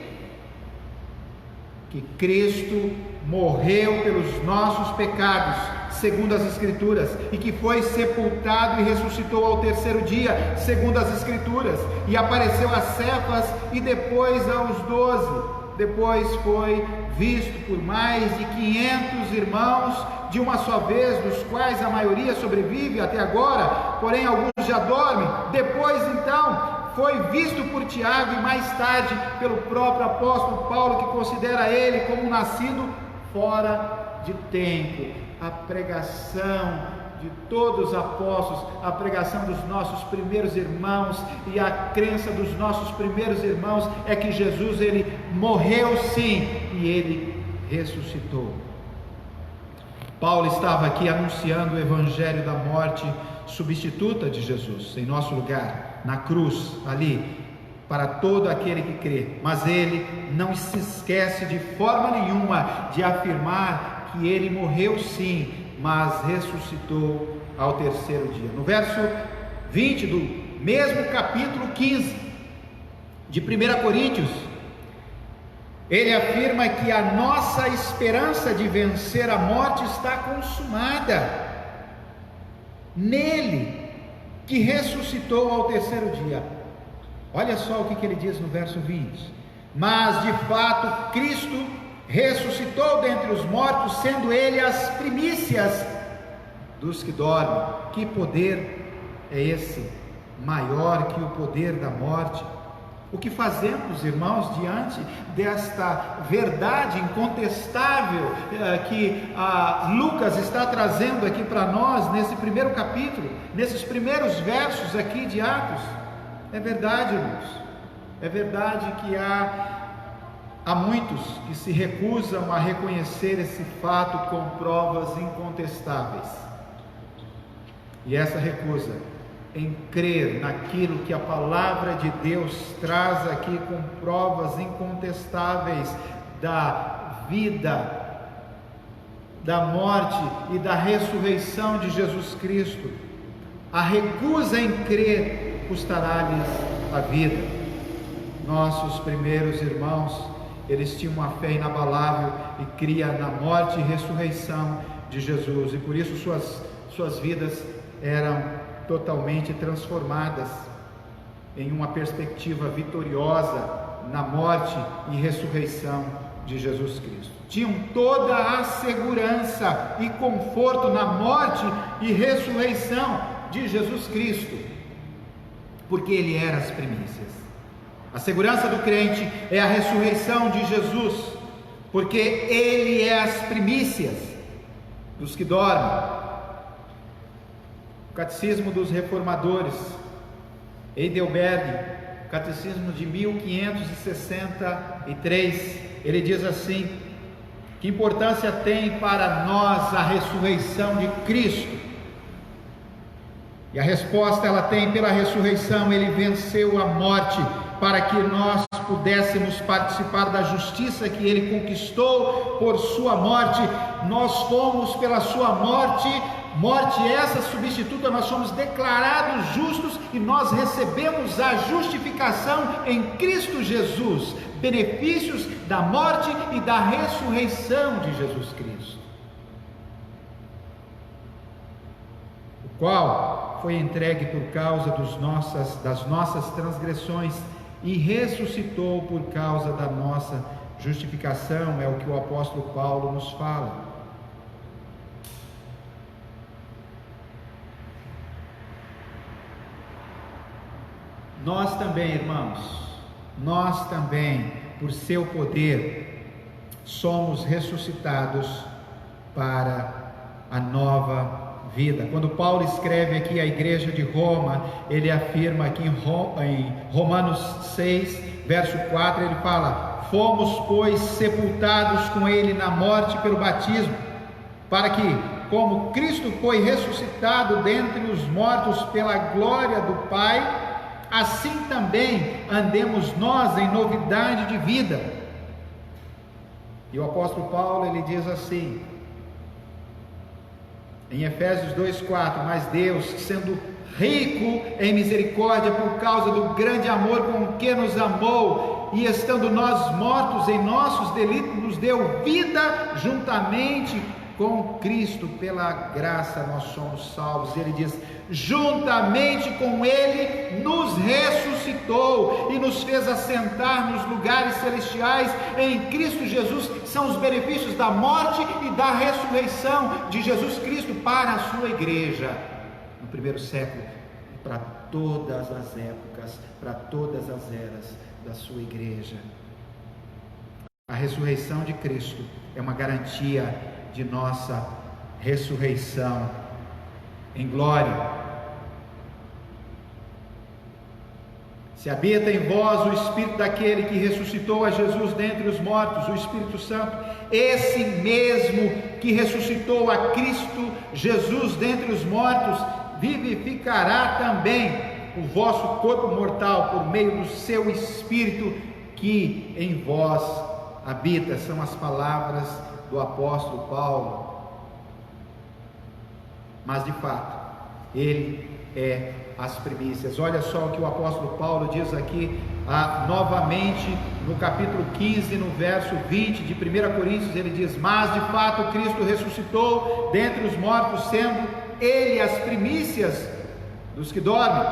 [SPEAKER 2] que Cristo morreu pelos nossos pecados, segundo as Escrituras, e que foi sepultado e ressuscitou ao terceiro dia, segundo as Escrituras, e apareceu a Cefas e depois aos 12. Depois foi visto por mais de 500 irmãos de uma só vez, dos quais a maioria sobrevive até agora, porém alguns já dormem. Depois então foi visto por Tiago e mais tarde pelo próprio apóstolo Paulo, que considera ele como nascido fora de tempo. A pregação de todos os apóstolos, a pregação dos nossos primeiros irmãos e a crença dos nossos primeiros irmãos é que Jesus, ele morreu sim e ele ressuscitou. Paulo estava aqui anunciando o evangelho da morte substituta de Jesus em nosso lugar, na cruz, ali, para todo aquele que crê. Mas ele não se esquece de forma nenhuma de afirmar que ele morreu sim, mas ressuscitou ao terceiro dia. No verso 20 do mesmo capítulo 15 de 1 Coríntios, ele afirma que a nossa esperança de vencer a morte está consumada nele, que ressuscitou ao terceiro dia. Olha só o que ele diz no verso 20: Mas de fato Cristo ressuscitou dentre os mortos, sendo Ele as primícias dos que dormem. Que poder é esse? Maior que o poder da morte. O que fazemos, irmãos, diante desta verdade incontestável que Lucas está trazendo aqui para nós nesse primeiro capítulo, nesses primeiros versos aqui de Atos? É verdade, irmãos, é verdade que há muitos que se recusam a reconhecer esse fato com provas incontestáveis, e essa recusa em crer naquilo que a palavra de Deus traz aqui com provas incontestáveis da vida, da morte e da ressurreição de Jesus Cristo, a recusa em crer custará-lhes a vida. Nossos primeiros irmãos, eles tinham uma fé inabalável e criam na morte e ressurreição de Jesus, e por isso suas vidas eram totalmente transformadas em uma perspectiva vitoriosa na morte e ressurreição de Jesus Cristo. Tinham toda a segurança e conforto na morte e ressurreição de Jesus Cristo, porque Ele era as primícias. A segurança do crente é a ressurreição de Jesus, porque Ele é as primícias dos que dormem. O Catecismo dos Reformadores, Heidelberg, Catecismo de 1563, ele diz assim: que importância tem para nós a ressurreição de Cristo? E a resposta ela tem: pela ressurreição Ele venceu a morte, para que nós pudéssemos participar da justiça que Ele conquistou por sua morte. Nós fomos pela sua morte essa substituta, nós somos declarados justos e nós recebemos a justificação em Cristo Jesus, benefícios da morte e da ressurreição de Jesus Cristo, o qual foi entregue por causa das nossas transgressões e ressuscitou por causa da nossa justificação. É o que o apóstolo Paulo nos fala. Nós também, irmãos, nós também, por seu poder, somos ressuscitados para a nova vida. Quando Paulo escreve aqui à igreja de Roma, ele afirma aqui em Romanos 6, verso 4, ele fala: fomos, pois, sepultados com ele na morte pelo batismo, para que, como Cristo foi ressuscitado dentre os mortos pela glória do Pai, assim também andemos nós em novidade de vida. E o apóstolo Paulo, ele diz assim, em Efésios 2,4: mas Deus, sendo rico em misericórdia por causa do grande amor com que nos amou, e estando nós mortos em nossos delitos, nos deu vida juntamente com Cristo. Pela graça nós somos salvos. Ele diz: juntamente com Ele nos ressuscitou e nos fez assentar nos lugares celestiais em Cristo Jesus. São os benefícios da morte e da ressurreição de Jesus Cristo para a sua igreja no primeiro século, e para todas as épocas, para todas as eras da sua igreja. A ressurreição de Cristo é uma garantia de nossa ressurreição em glória. Se habita em vós o Espírito daquele que ressuscitou a Jesus dentre os mortos, o Espírito Santo, esse mesmo que ressuscitou a Cristo Jesus dentre os mortos, vivificará também o vosso corpo mortal por meio do seu Espírito que em vós habita. São as palavras do apóstolo Paulo. Mas de fato, ele é as primícias. Olha só o que o apóstolo Paulo diz aqui novamente no capítulo 15, no verso 20 de 1 Coríntios. Ele diz: mas de fato Cristo ressuscitou dentre os mortos, sendo ele as primícias dos que dormem,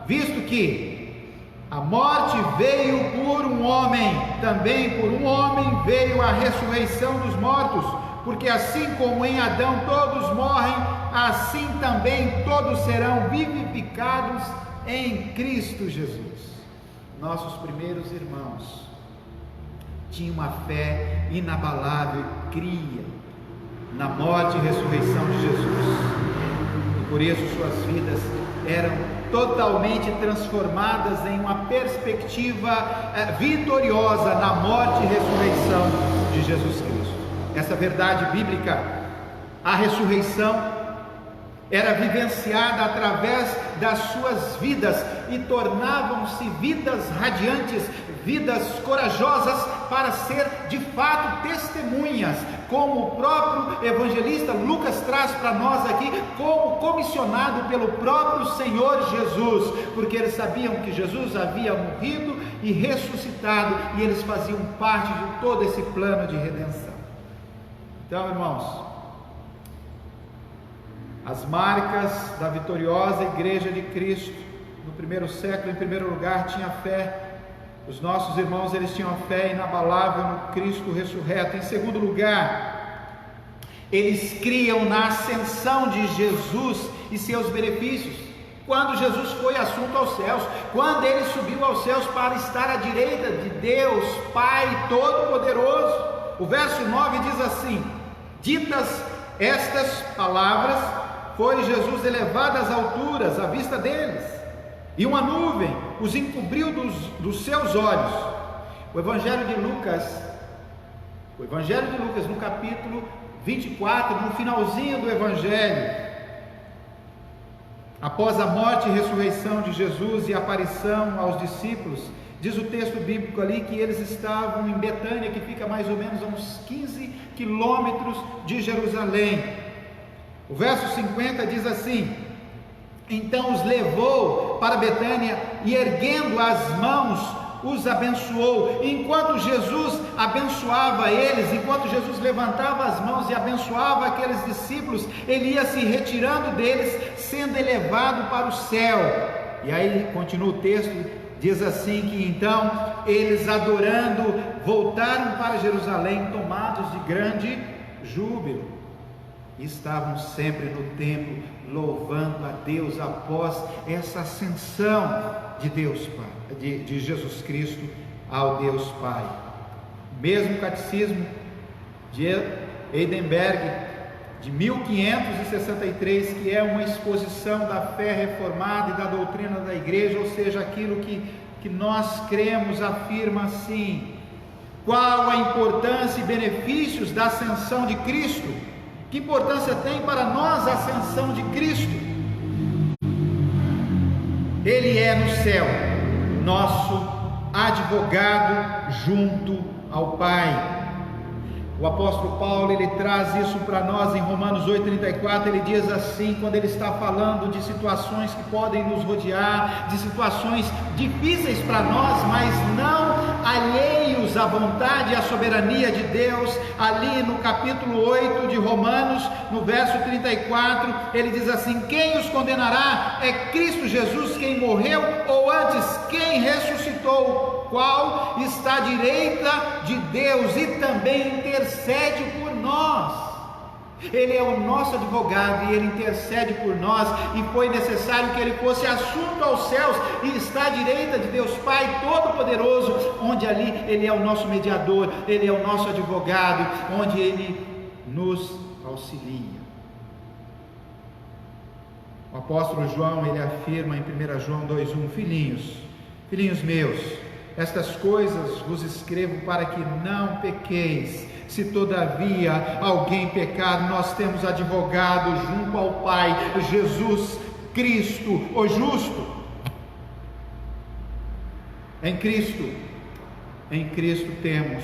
[SPEAKER 2] visto que A morte veio por um homem, também por um homem veio a ressurreição dos mortos, porque assim como em Adão todos morrem, assim também todos serão vivificados em Cristo Jesus. Nossos primeiros irmãos tinham uma fé inabalável, cria na morte e ressurreição de Jesus, e por isso suas vidas eram totalmente transformadas em uma perspectiva vitoriosa na morte e ressurreição de Jesus Cristo. Essa verdade bíblica, a ressurreição era vivenciada através das suas vidas e tornavam-se vidas radiantes, vidas corajosas para ser de fato testemunhas, como o próprio evangelista Lucas traz para nós aqui, como comissionado pelo próprio Senhor Jesus, porque eles sabiam que Jesus havia morrido e ressuscitado, e eles faziam parte de todo esse plano de redenção. Então, irmãos, as marcas da vitoriosa Igreja de Cristo no primeiro século, em primeiro lugar, tinha fé. Os nossos irmãos, eles tinham fé inabalável no Cristo ressurreto. Em segundo lugar, eles criam na ascensão de Jesus e seus benefícios. Quando Jesus foi assunto aos céus, quando ele subiu aos céus para estar à direita de Deus Pai Todo-Poderoso, o verso 9 diz assim: ditas estas palavras, foi Jesus elevado às alturas à vista deles, e uma nuvem os encobriu dos seus olhos. O Evangelho de Lucas, no capítulo 24, no finalzinho do Evangelho, após a morte e ressurreição de Jesus e a aparição aos discípulos, diz o texto bíblico ali que eles estavam em Betânia, que fica mais ou menos a uns 15 quilômetros de Jerusalém. O verso 50 diz assim: então os levou para Betânia e, erguendo as mãos, os abençoou. Enquanto Jesus abençoava eles, enquanto Jesus levantava as mãos e abençoava aqueles discípulos, ele ia se retirando deles, sendo elevado para o céu. E aí continua o texto, diz assim que então eles, adorando, voltaram para Jerusalém, tomados de grande júbilo. Estavam sempre no templo, louvando a Deus após essa ascensão de Deus Pai, de Jesus Cristo ao Deus Pai. Mesmo catecismo de Heidelberg, de 1563, que é uma exposição da fé reformada e da doutrina da igreja, ou seja, aquilo que nós cremos, afirma assim: qual a importância e benefícios da ascensão de Cristo? Que importância tem para nós a ascensão de Cristo? Ele é no céu, nosso advogado junto ao Pai. O apóstolo Paulo, ele traz isso para nós em Romanos 8,34, ele diz assim, quando ele está falando de situações que podem nos rodear, de situações difíceis para nós, mas não alheios à vontade e à soberania de Deus. Ali no capítulo 8 de Romanos, no verso 34, ele diz assim: quem os condenará? É Cristo Jesus quem morreu, ou antes, quem ressuscitou, qual está à direita de Deus e também intercede por nós. Ele é o nosso advogado e ele intercede por nós, e foi necessário que ele fosse assunto aos céus e está à direita de Deus Pai Todo-Poderoso, onde ali ele é o nosso mediador, ele é o nosso advogado, onde ele nos auxilia. O apóstolo João, ele afirma em 1 João 2,1: filhinhos meus, estas coisas vos escrevo para que não pequeis. Se todavia alguém pecar, nós temos advogado junto ao Pai, Jesus Cristo, o justo. Em Cristo temos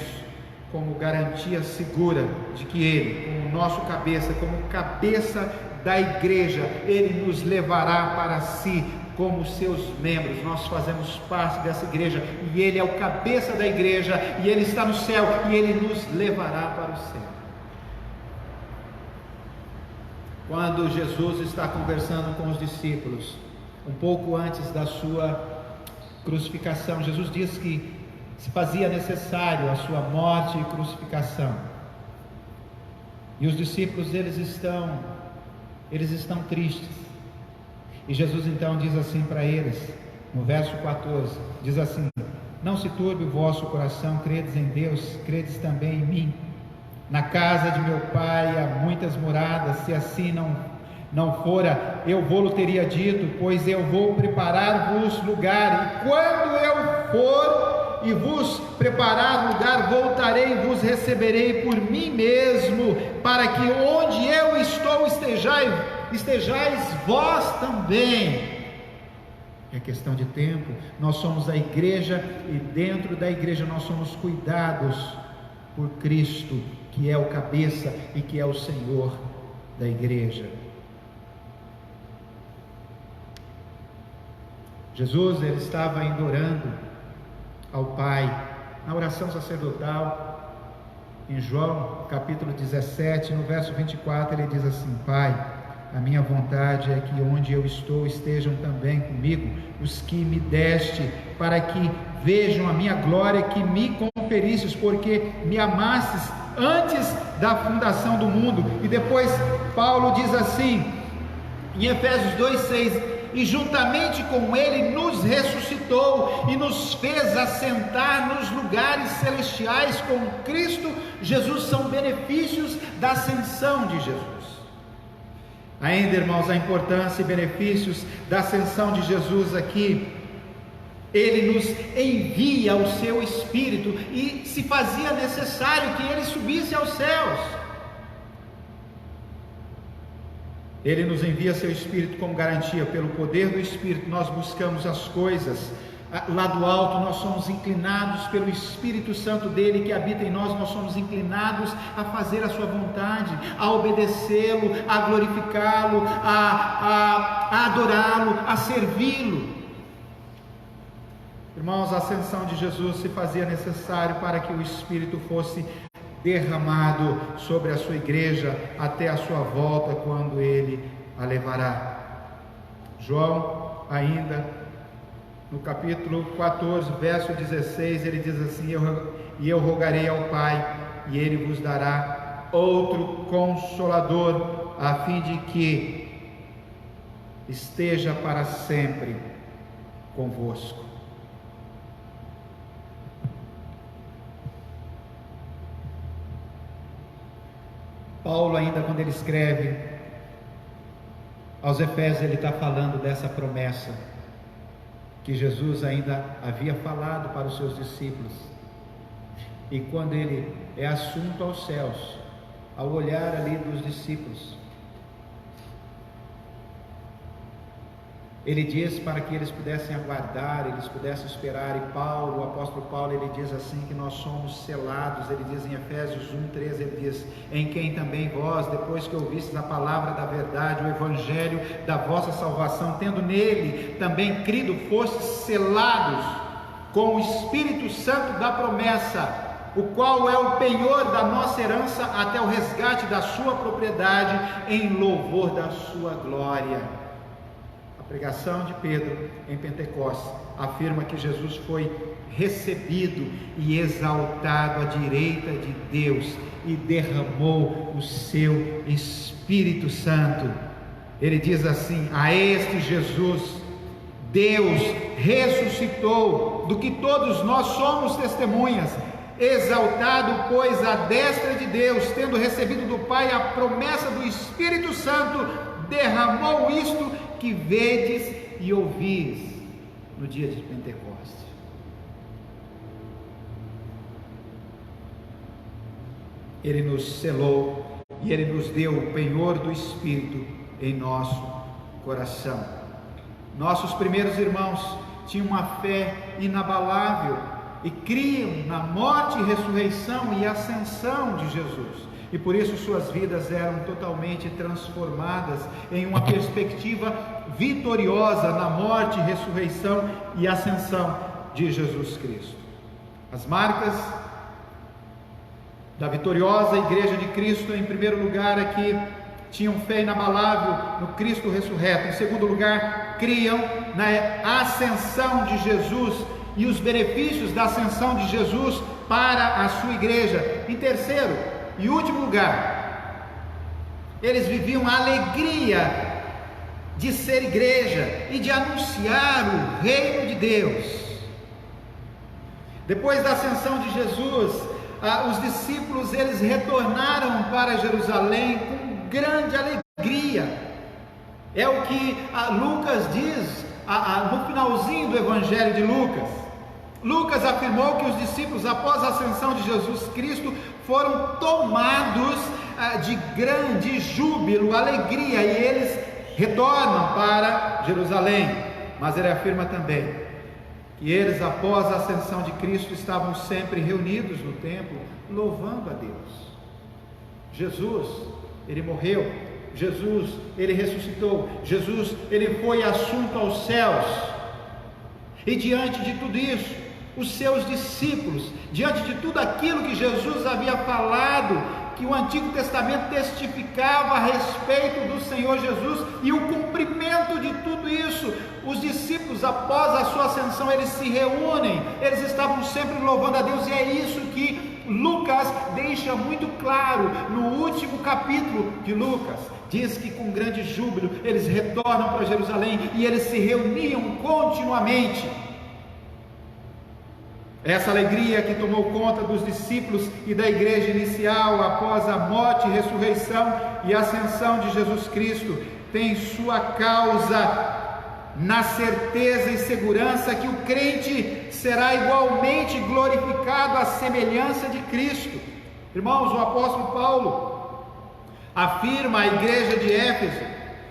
[SPEAKER 2] como garantia segura de que Ele, como nosso cabeça, como cabeça da igreja, Ele nos levará para si como seus membros. Nós fazemos parte dessa igreja e Ele é o cabeça da igreja, e Ele está no céu e Ele nos levará para o céu. Quando Jesus está conversando com os discípulos, um pouco antes da sua crucificação. Jesus diz que se fazia necessário a sua morte e crucificação. E os discípulos, eles estão tristes. E Jesus então diz assim para eles, no verso 14, diz assim: não se turbe o vosso coração, credes em Deus, credes também em mim. Na casa de meu pai há muitas moradas, se assim não fora, eu vou-lo teria dito, pois eu vou preparar-vos lugar, e quando eu for e vos preparar lugar, voltarei e vos receberei por mim mesmo, para que onde eu estou estejais vós também. É questão de tempo. Nós somos a igreja, e dentro da igreja nós somos cuidados por Cristo, que é o cabeça e que é o Senhor da igreja. Jesus, ele estava indo orando ao Pai, na oração sacerdotal, em João capítulo 17, no verso 24, ele diz assim: Pai, a minha vontade é que onde eu estou estejam também comigo os que me deste, para que vejam a minha glória que me conferistes, porque me amastes antes da fundação do mundo. E depois Paulo diz assim, em Efésios 2:6: e juntamente com ele nos ressuscitou e nos fez assentar nos lugares celestiais com Cristo Jesus. São benefícios da ascensão de Jesus. Ainda, irmãos, a importância e benefícios da ascensão de Jesus aqui. Ele nos envia o seu Espírito, e se fazia necessário que ele subisse aos céus. Ele nos envia seu Espírito como garantia. Pelo poder do Espírito nós buscamos as coisas lá do alto. Nós somos inclinados pelo Espírito Santo dele que habita em nós. Nós somos inclinados a fazer a sua vontade, a obedecê-lo, a glorificá-lo, a adorá-lo, a servi-lo. Irmãos, a ascensão de Jesus se fazia necessário para que o Espírito fosse derramado sobre a sua igreja até a sua volta, quando ele a levará. João, ainda no capítulo 14, verso 16, ele diz assim: eu rogarei ao Pai, e ele vos dará outro Consolador, a fim de que esteja para sempre convosco. Paulo, ainda quando ele escreve aos Efésios, ele está falando dessa promessa que Jesus ainda havia falado para os seus discípulos. E quando ele é assunto aos céus, ao olhar ali dos discípulos, ele diz para que eles pudessem aguardar, eles pudessem esperar. E Paulo, o apóstolo Paulo, ele diz assim que nós somos selados. Ele diz em Efésios 1:13, ele diz: em quem também vós, depois que ouvistes a palavra da verdade, o evangelho da vossa salvação, tendo nele também crido, fostes selados com o Espírito Santo da promessa, o qual é o penhor da nossa herança até o resgate da sua propriedade, em louvor da sua glória. A pregação de Pedro em Pentecostes afirma que Jesus foi recebido e exaltado à direita de Deus e derramou o seu Espírito Santo. Ele diz assim: a este Jesus Deus ressuscitou, do que todos nós somos testemunhas. Exaltado, pois, à destra de Deus, tendo recebido do Pai a promessa do Espírito Santo, derramou isto que vedes e ouvis no dia de Pentecostes. Ele nos selou e ele nos deu o penhor do Espírito em nosso coração. Nossos primeiros irmãos tinham uma fé inabalável e criam na morte, ressurreição e ascensão de Jesus. E por isso suas vidas eram totalmente transformadas em uma perspectiva vitoriosa na morte, ressurreição e ascensão de Jesus Cristo. As marcas da vitoriosa igreja de Cristo, em primeiro lugar, aqui tinham fé inabalável no Cristo ressurreto. Em segundo lugar, criam na ascensão de Jesus e os benefícios da ascensão de Jesus para a sua igreja. Em terceiro e último lugar, eles viviam a alegria de ser igreja e de anunciar o reino de Deus. Depois da ascensão de Jesus, os discípulos eles retornaram para Jerusalém com grande alegria. É o que Lucas diz no finalzinho do Evangelho de Lucas. Lucas afirmou que os discípulos, após a ascensão de Jesus Cristo, foram tomados de grande júbilo, alegria, e eles retornam para Jerusalém. Mas ele afirma também que eles, após a ascensão de Cristo, estavam sempre reunidos no templo, louvando a Deus. Jesus, ele morreu, Jesus, ele ressuscitou, Jesus, ele foi assunto aos céus, e diante de tudo isso, os seus discípulos, diante de tudo aquilo que Jesus havia falado, que o Antigo Testamento testificava a respeito do Senhor Jesus, e o cumprimento de tudo isso, os discípulos, após a sua ascensão, eles se reúnem, eles estavam sempre louvando a Deus, e é isso que Lucas deixa muito claro no último capítulo de Lucas. Diz que com grande júbilo eles retornam para Jerusalém e eles se reuniam continuamente. Essa alegria que tomou conta dos discípulos e da igreja inicial após a morte, ressurreição e ascensão de Jesus Cristo tem sua causa na certeza e segurança que o crente será igualmente glorificado à semelhança de Cristo. Irmãos, o apóstolo Paulo afirma à igreja de Éfeso: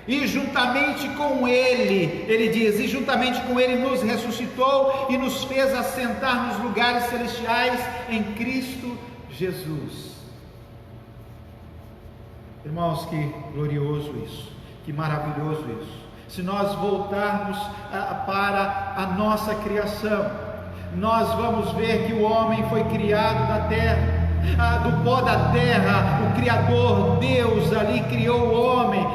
[SPEAKER 2] e juntamente com ele, ele diz, e juntamente com ele nos ressuscitou e nos fez assentar nos lugares celestiais em Cristo Jesus. Irmãos, que glorioso isso, que maravilhoso isso. Se nós voltarmos para a nossa criação, nós vamos ver que o homem foi criado da terra, do pó da terra. O Criador, Deus, ali criou o homem.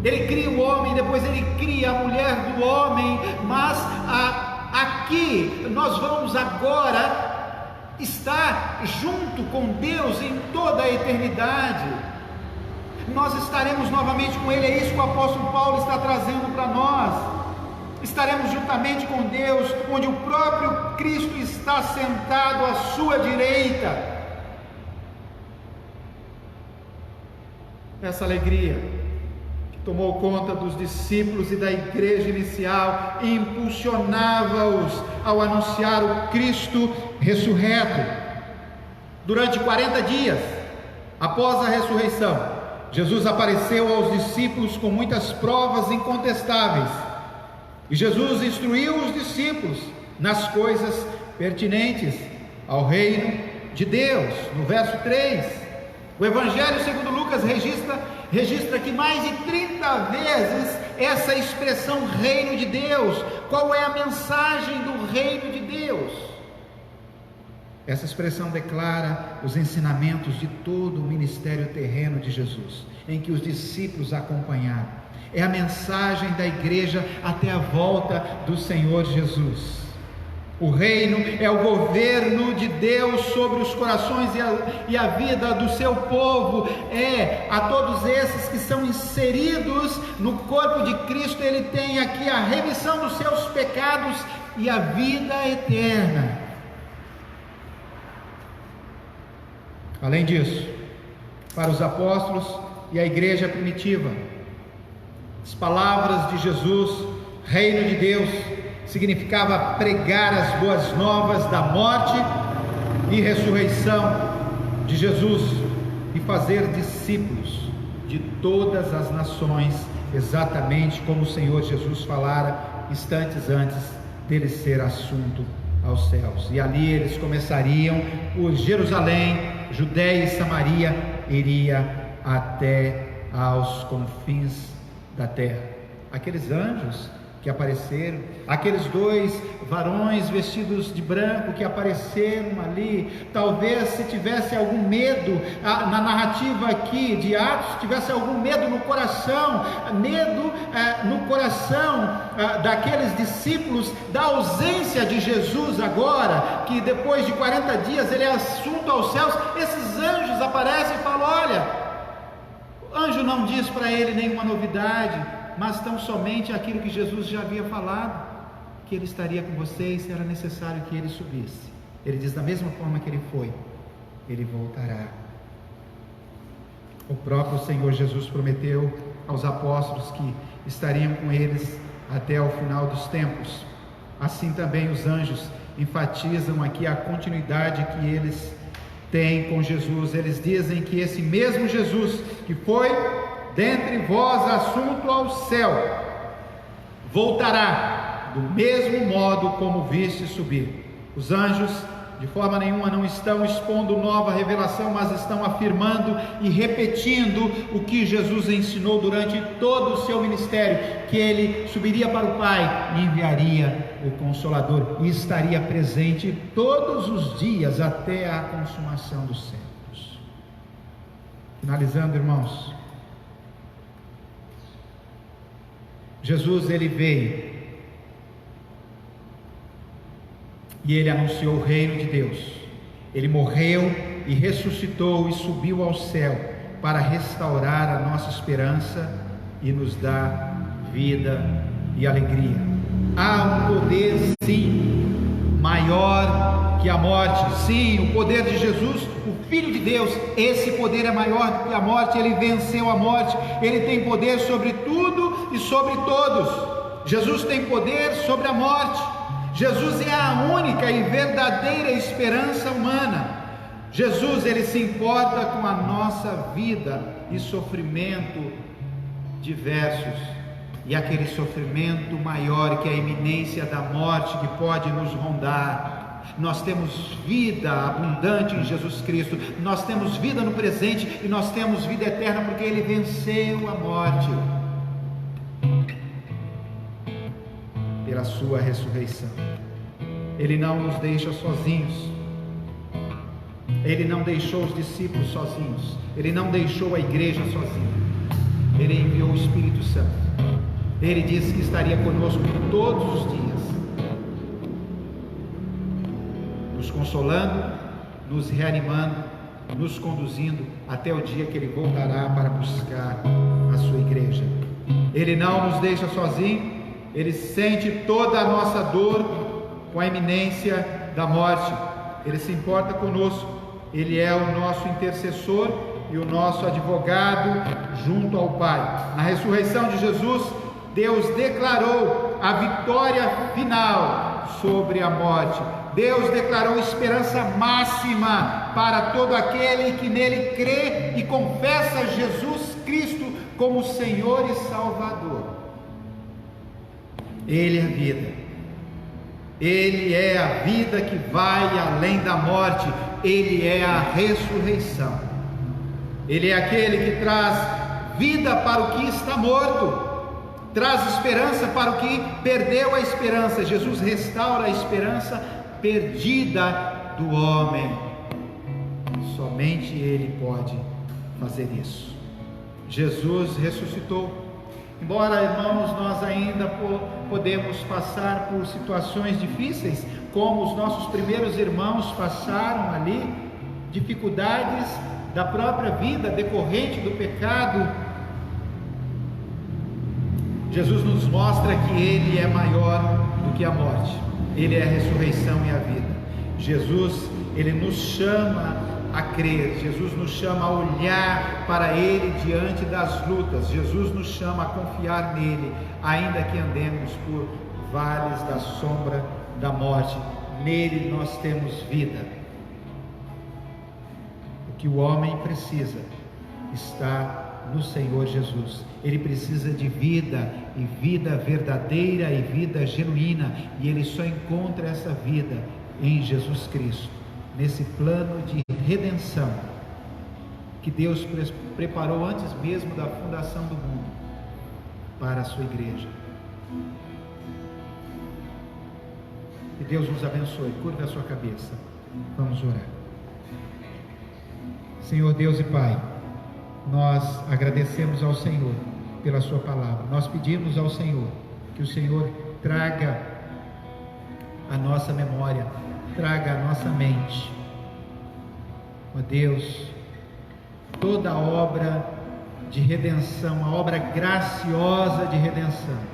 [SPEAKER 2] Ele cria o homem, depois ele cria a mulher do homem, mas aqui nós vamos agora estar junto com Deus em toda a eternidade. Nós estaremos novamente com Ele, é isso que o apóstolo Paulo está trazendo para nós. Estaremos juntamente com Deus, onde o próprio Cristo está sentado à sua direita. Essa alegria tomou conta dos discípulos e da igreja inicial e impulsionava-os ao anunciar o Cristo ressurreto. Durante 40 dias após a ressurreição, Jesus apareceu aos discípulos com muitas provas incontestáveis, e Jesus instruiu os discípulos nas coisas pertinentes ao reino de Deus. No verso 3, o Evangelho segundo Lucas registra que mais de 30 vezes essa expressão reino de Deus. Qual é a mensagem do reino de Deus? Essa expressão declara os ensinamentos de todo o ministério terreno de Jesus, em que os discípulos acompanharam. É a mensagem da igreja até a volta do Senhor Jesus. O reino é o governo de Deus sobre os corações e a vida do seu povo. A todos esses que são inseridos no corpo de Cristo, Ele tem aqui a remissão dos seus pecados e a vida eterna. Além disso, para os apóstolos e a igreja primitiva, as palavras de Jesus, reino de Deus, significava pregar as boas novas da morte e ressurreição de Jesus e fazer discípulos de todas as nações, exatamente como o Senhor Jesus falara instantes antes dele ser assunto aos céus. E ali eles começariam por Jerusalém, Judeia e Samaria, iria até aos confins da terra. Aqueles anjos que apareceram, aqueles 2 varões vestidos de branco que apareceram ali. Talvez se tivesse algum medo na narrativa aqui de Atos, tivesse algum medo no coração, daqueles discípulos, da ausência de Jesus agora, que depois de 40 dias ele é assunto aos céus. Esses anjos aparecem e falam: olha, o anjo não diz para ele nenhuma novidade, mas tão somente aquilo que Jesus já havia falado, que ele estaria com vocês, era necessário que ele subisse. Ele diz: da mesma forma que ele foi, ele voltará. O próprio Senhor Jesus prometeu aos apóstolos que estariam com eles até o final dos tempos. Assim também os anjos enfatizam aqui a continuidade que eles têm com Jesus. Eles dizem que esse mesmo Jesus que foi dentre vós assunto ao céu, voltará do mesmo modo como viste subir. Os anjos de forma nenhuma não estão expondo nova revelação, mas estão afirmando e repetindo o que Jesus ensinou durante todo o seu ministério, que ele subiria para o Pai e enviaria o Consolador, e estaria presente todos os dias até a consumação dos séculos. Finalizando, irmãos, Jesus, ele veio e ele anunciou o reino de Deus. Ele morreu e ressuscitou e subiu ao céu para restaurar a nossa esperança e nos dar vida e alegria. Há um poder, sim, maior que a morte. Sim, o poder de Jesus, o Filho de Deus, esse poder é maior do que a morte. Ele venceu a morte, ele tem poder sobre tudo e sobre todos. Jesus tem poder sobre a morte. Jesus é a única e verdadeira esperança humana. Jesus, ele se importa com a nossa vida e sofrimento diversos, e aquele sofrimento maior que é a iminência da morte que pode nos rondar. Nós temos vida abundante em Jesus Cristo, nós temos vida no presente e nós temos vida eterna porque ele venceu a morte pela sua ressurreição. Ele não nos deixa sozinhos. Ele não deixou os discípulos sozinhos. Ele não deixou a igreja sozinha. Ele enviou o Espírito Santo. Ele disse que estaria conosco todos os dias, nos consolando, nos reanimando, nos conduzindo até o dia que ele voltará para buscar a sua igreja. Ele não nos deixa sozinhos. Ele sente toda a nossa dor com a iminência da morte. Ele se importa conosco. Ele é o nosso intercessor e o nosso advogado junto ao Pai. Na ressurreição de Jesus, Deus declarou a vitória final sobre a morte. Deus declarou esperança máxima para todo aquele que nele crê e confessa Jesus Cristo como Senhor e Salvador. Ele é a vida. Ele é a vida que vai além da morte. Ele é a ressurreição. Ele é aquele que traz vida para o que está morto, traz esperança para o que perdeu a esperança. Jesus restaura a esperança perdida do homem. Somente ele pode fazer isso. Jesus ressuscitou. Embora, irmãos, nós ainda podemos passar por situações difíceis, como os nossos primeiros irmãos passaram ali, dificuldades da própria vida decorrente do pecado, Jesus nos mostra que ele é maior do que a morte. Ele é a ressurreição e a vida. Jesus, ele nos chama a crer. Jesus nos chama a olhar para ele diante das lutas. Jesus nos chama a confiar nele, ainda que andemos por vales da sombra da morte. Nele nós temos vida. O que o homem precisa está no Senhor Jesus. Ele precisa de vida, e vida verdadeira e vida genuína, e ele só encontra essa vida em Jesus Cristo, nesse plano de redenção que Deus preparou antes mesmo da fundação do mundo para a sua igreja. Que Deus nos abençoe. Curva a sua cabeça. Vamos orar. Senhor Deus e Pai, nós agradecemos ao Senhor pela sua palavra. Nós pedimos ao Senhor que o Senhor traga a nossa memória, traga a nossa mente, ó Deus, toda a obra de redenção, a obra graciosa de redenção.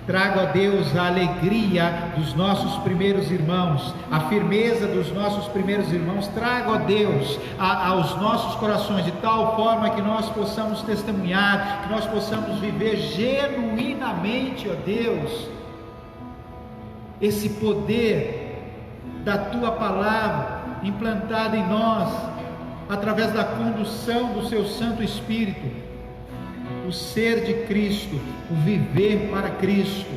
[SPEAKER 2] Traga, ó Deus, a alegria dos nossos primeiros irmãos, a firmeza dos nossos primeiros irmãos. Traga, ó Deus, aos nossos corações, de tal forma que nós possamos testemunhar, que nós possamos viver genuinamente, ó Deus, esse poder da Tua palavra implantada em nós, através da condução do Seu Santo Espírito. O ser de Cristo, o viver para Cristo.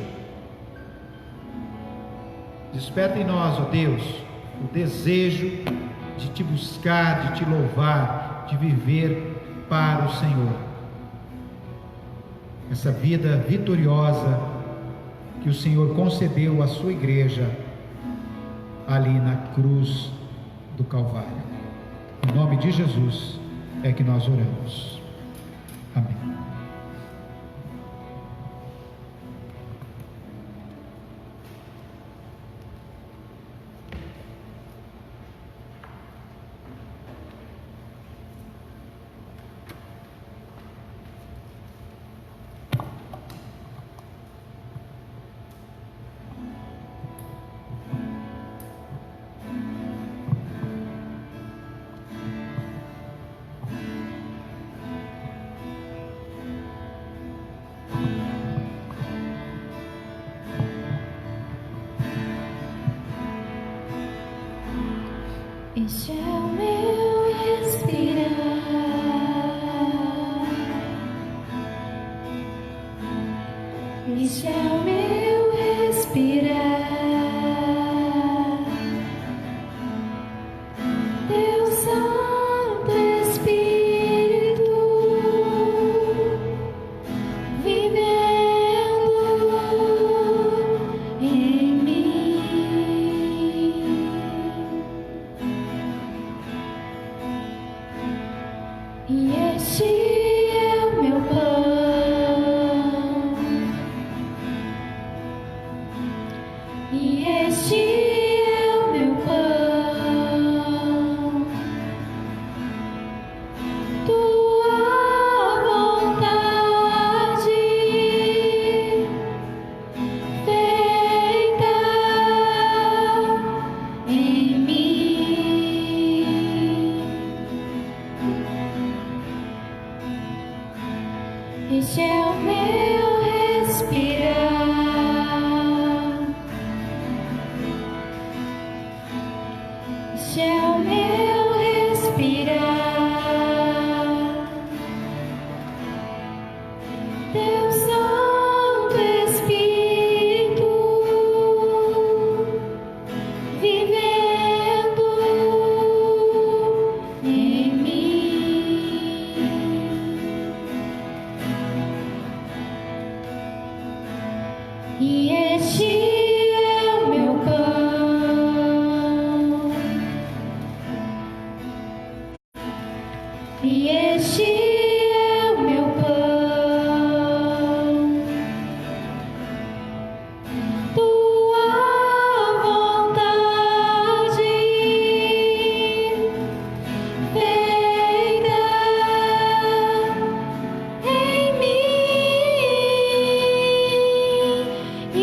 [SPEAKER 2] Desperta em nós, ó Deus, o desejo de Te buscar, de Te louvar, de viver para o Senhor. Essa vida vitoriosa que o Senhor concedeu à sua igreja ali na cruz do Calvário. Em nome de Jesus é que nós oramos. Amém.
[SPEAKER 1] Este é o meu respirar, este é o meu respirar. Teu Santo Espírito vivendo em mim. E este é o meu pão, e este é o meu pão, Tua vontade feita em mim. Este é o meu respirar, este é o meu respirar. Teu Santo Espírito vivendo em mim. E este é o meu pão, e este é o meu pão, Tua vontade feita em mim. E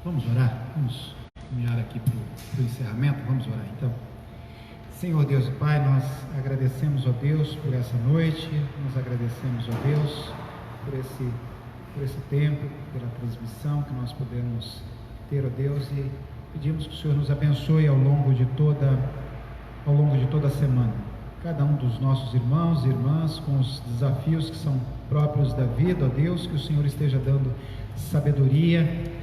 [SPEAKER 2] Vamos orar? Vamos caminhar aqui para o encerramento? Vamos orar então. Senhor Deus e Pai, nós agradecemos, ó Deus, por essa noite, nós agradecemos, ó Deus, por esse tempo, pela transmissão que nós podemos ter, ó Deus, e pedimos que o Senhor nos abençoe ao longo de toda a semana. Cada um dos nossos irmãos e irmãs com os desafios que são próprios da vida, ó Deus, que o Senhor esteja dando sabedoria,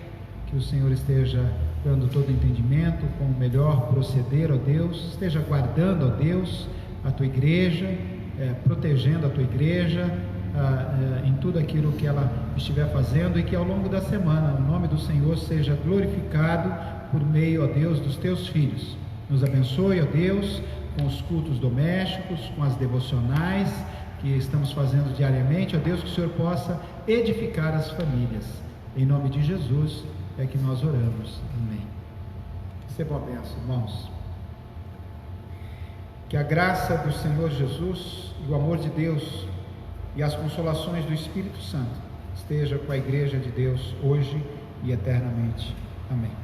[SPEAKER 2] que o Senhor esteja dando todo entendimento, com o melhor proceder, ó Deus, esteja guardando, ó Deus, a Tua igreja, protegendo a Tua igreja, em tudo aquilo que ela estiver fazendo, e que ao longo da semana o nome do Senhor seja glorificado por meio, ó Deus, dos Teus filhos. Nos abençoe, ó Deus, com os cultos domésticos, com as devocionais que estamos fazendo diariamente, ó Deus, que o Senhor possa edificar as famílias. Em nome de Jesus é que nós oramos. Amém. Recebam a bênção, irmãos. Que a graça do Senhor Jesus e o amor de Deus e as consolações do Espírito Santo esteja com a igreja de Deus hoje e eternamente. Amém.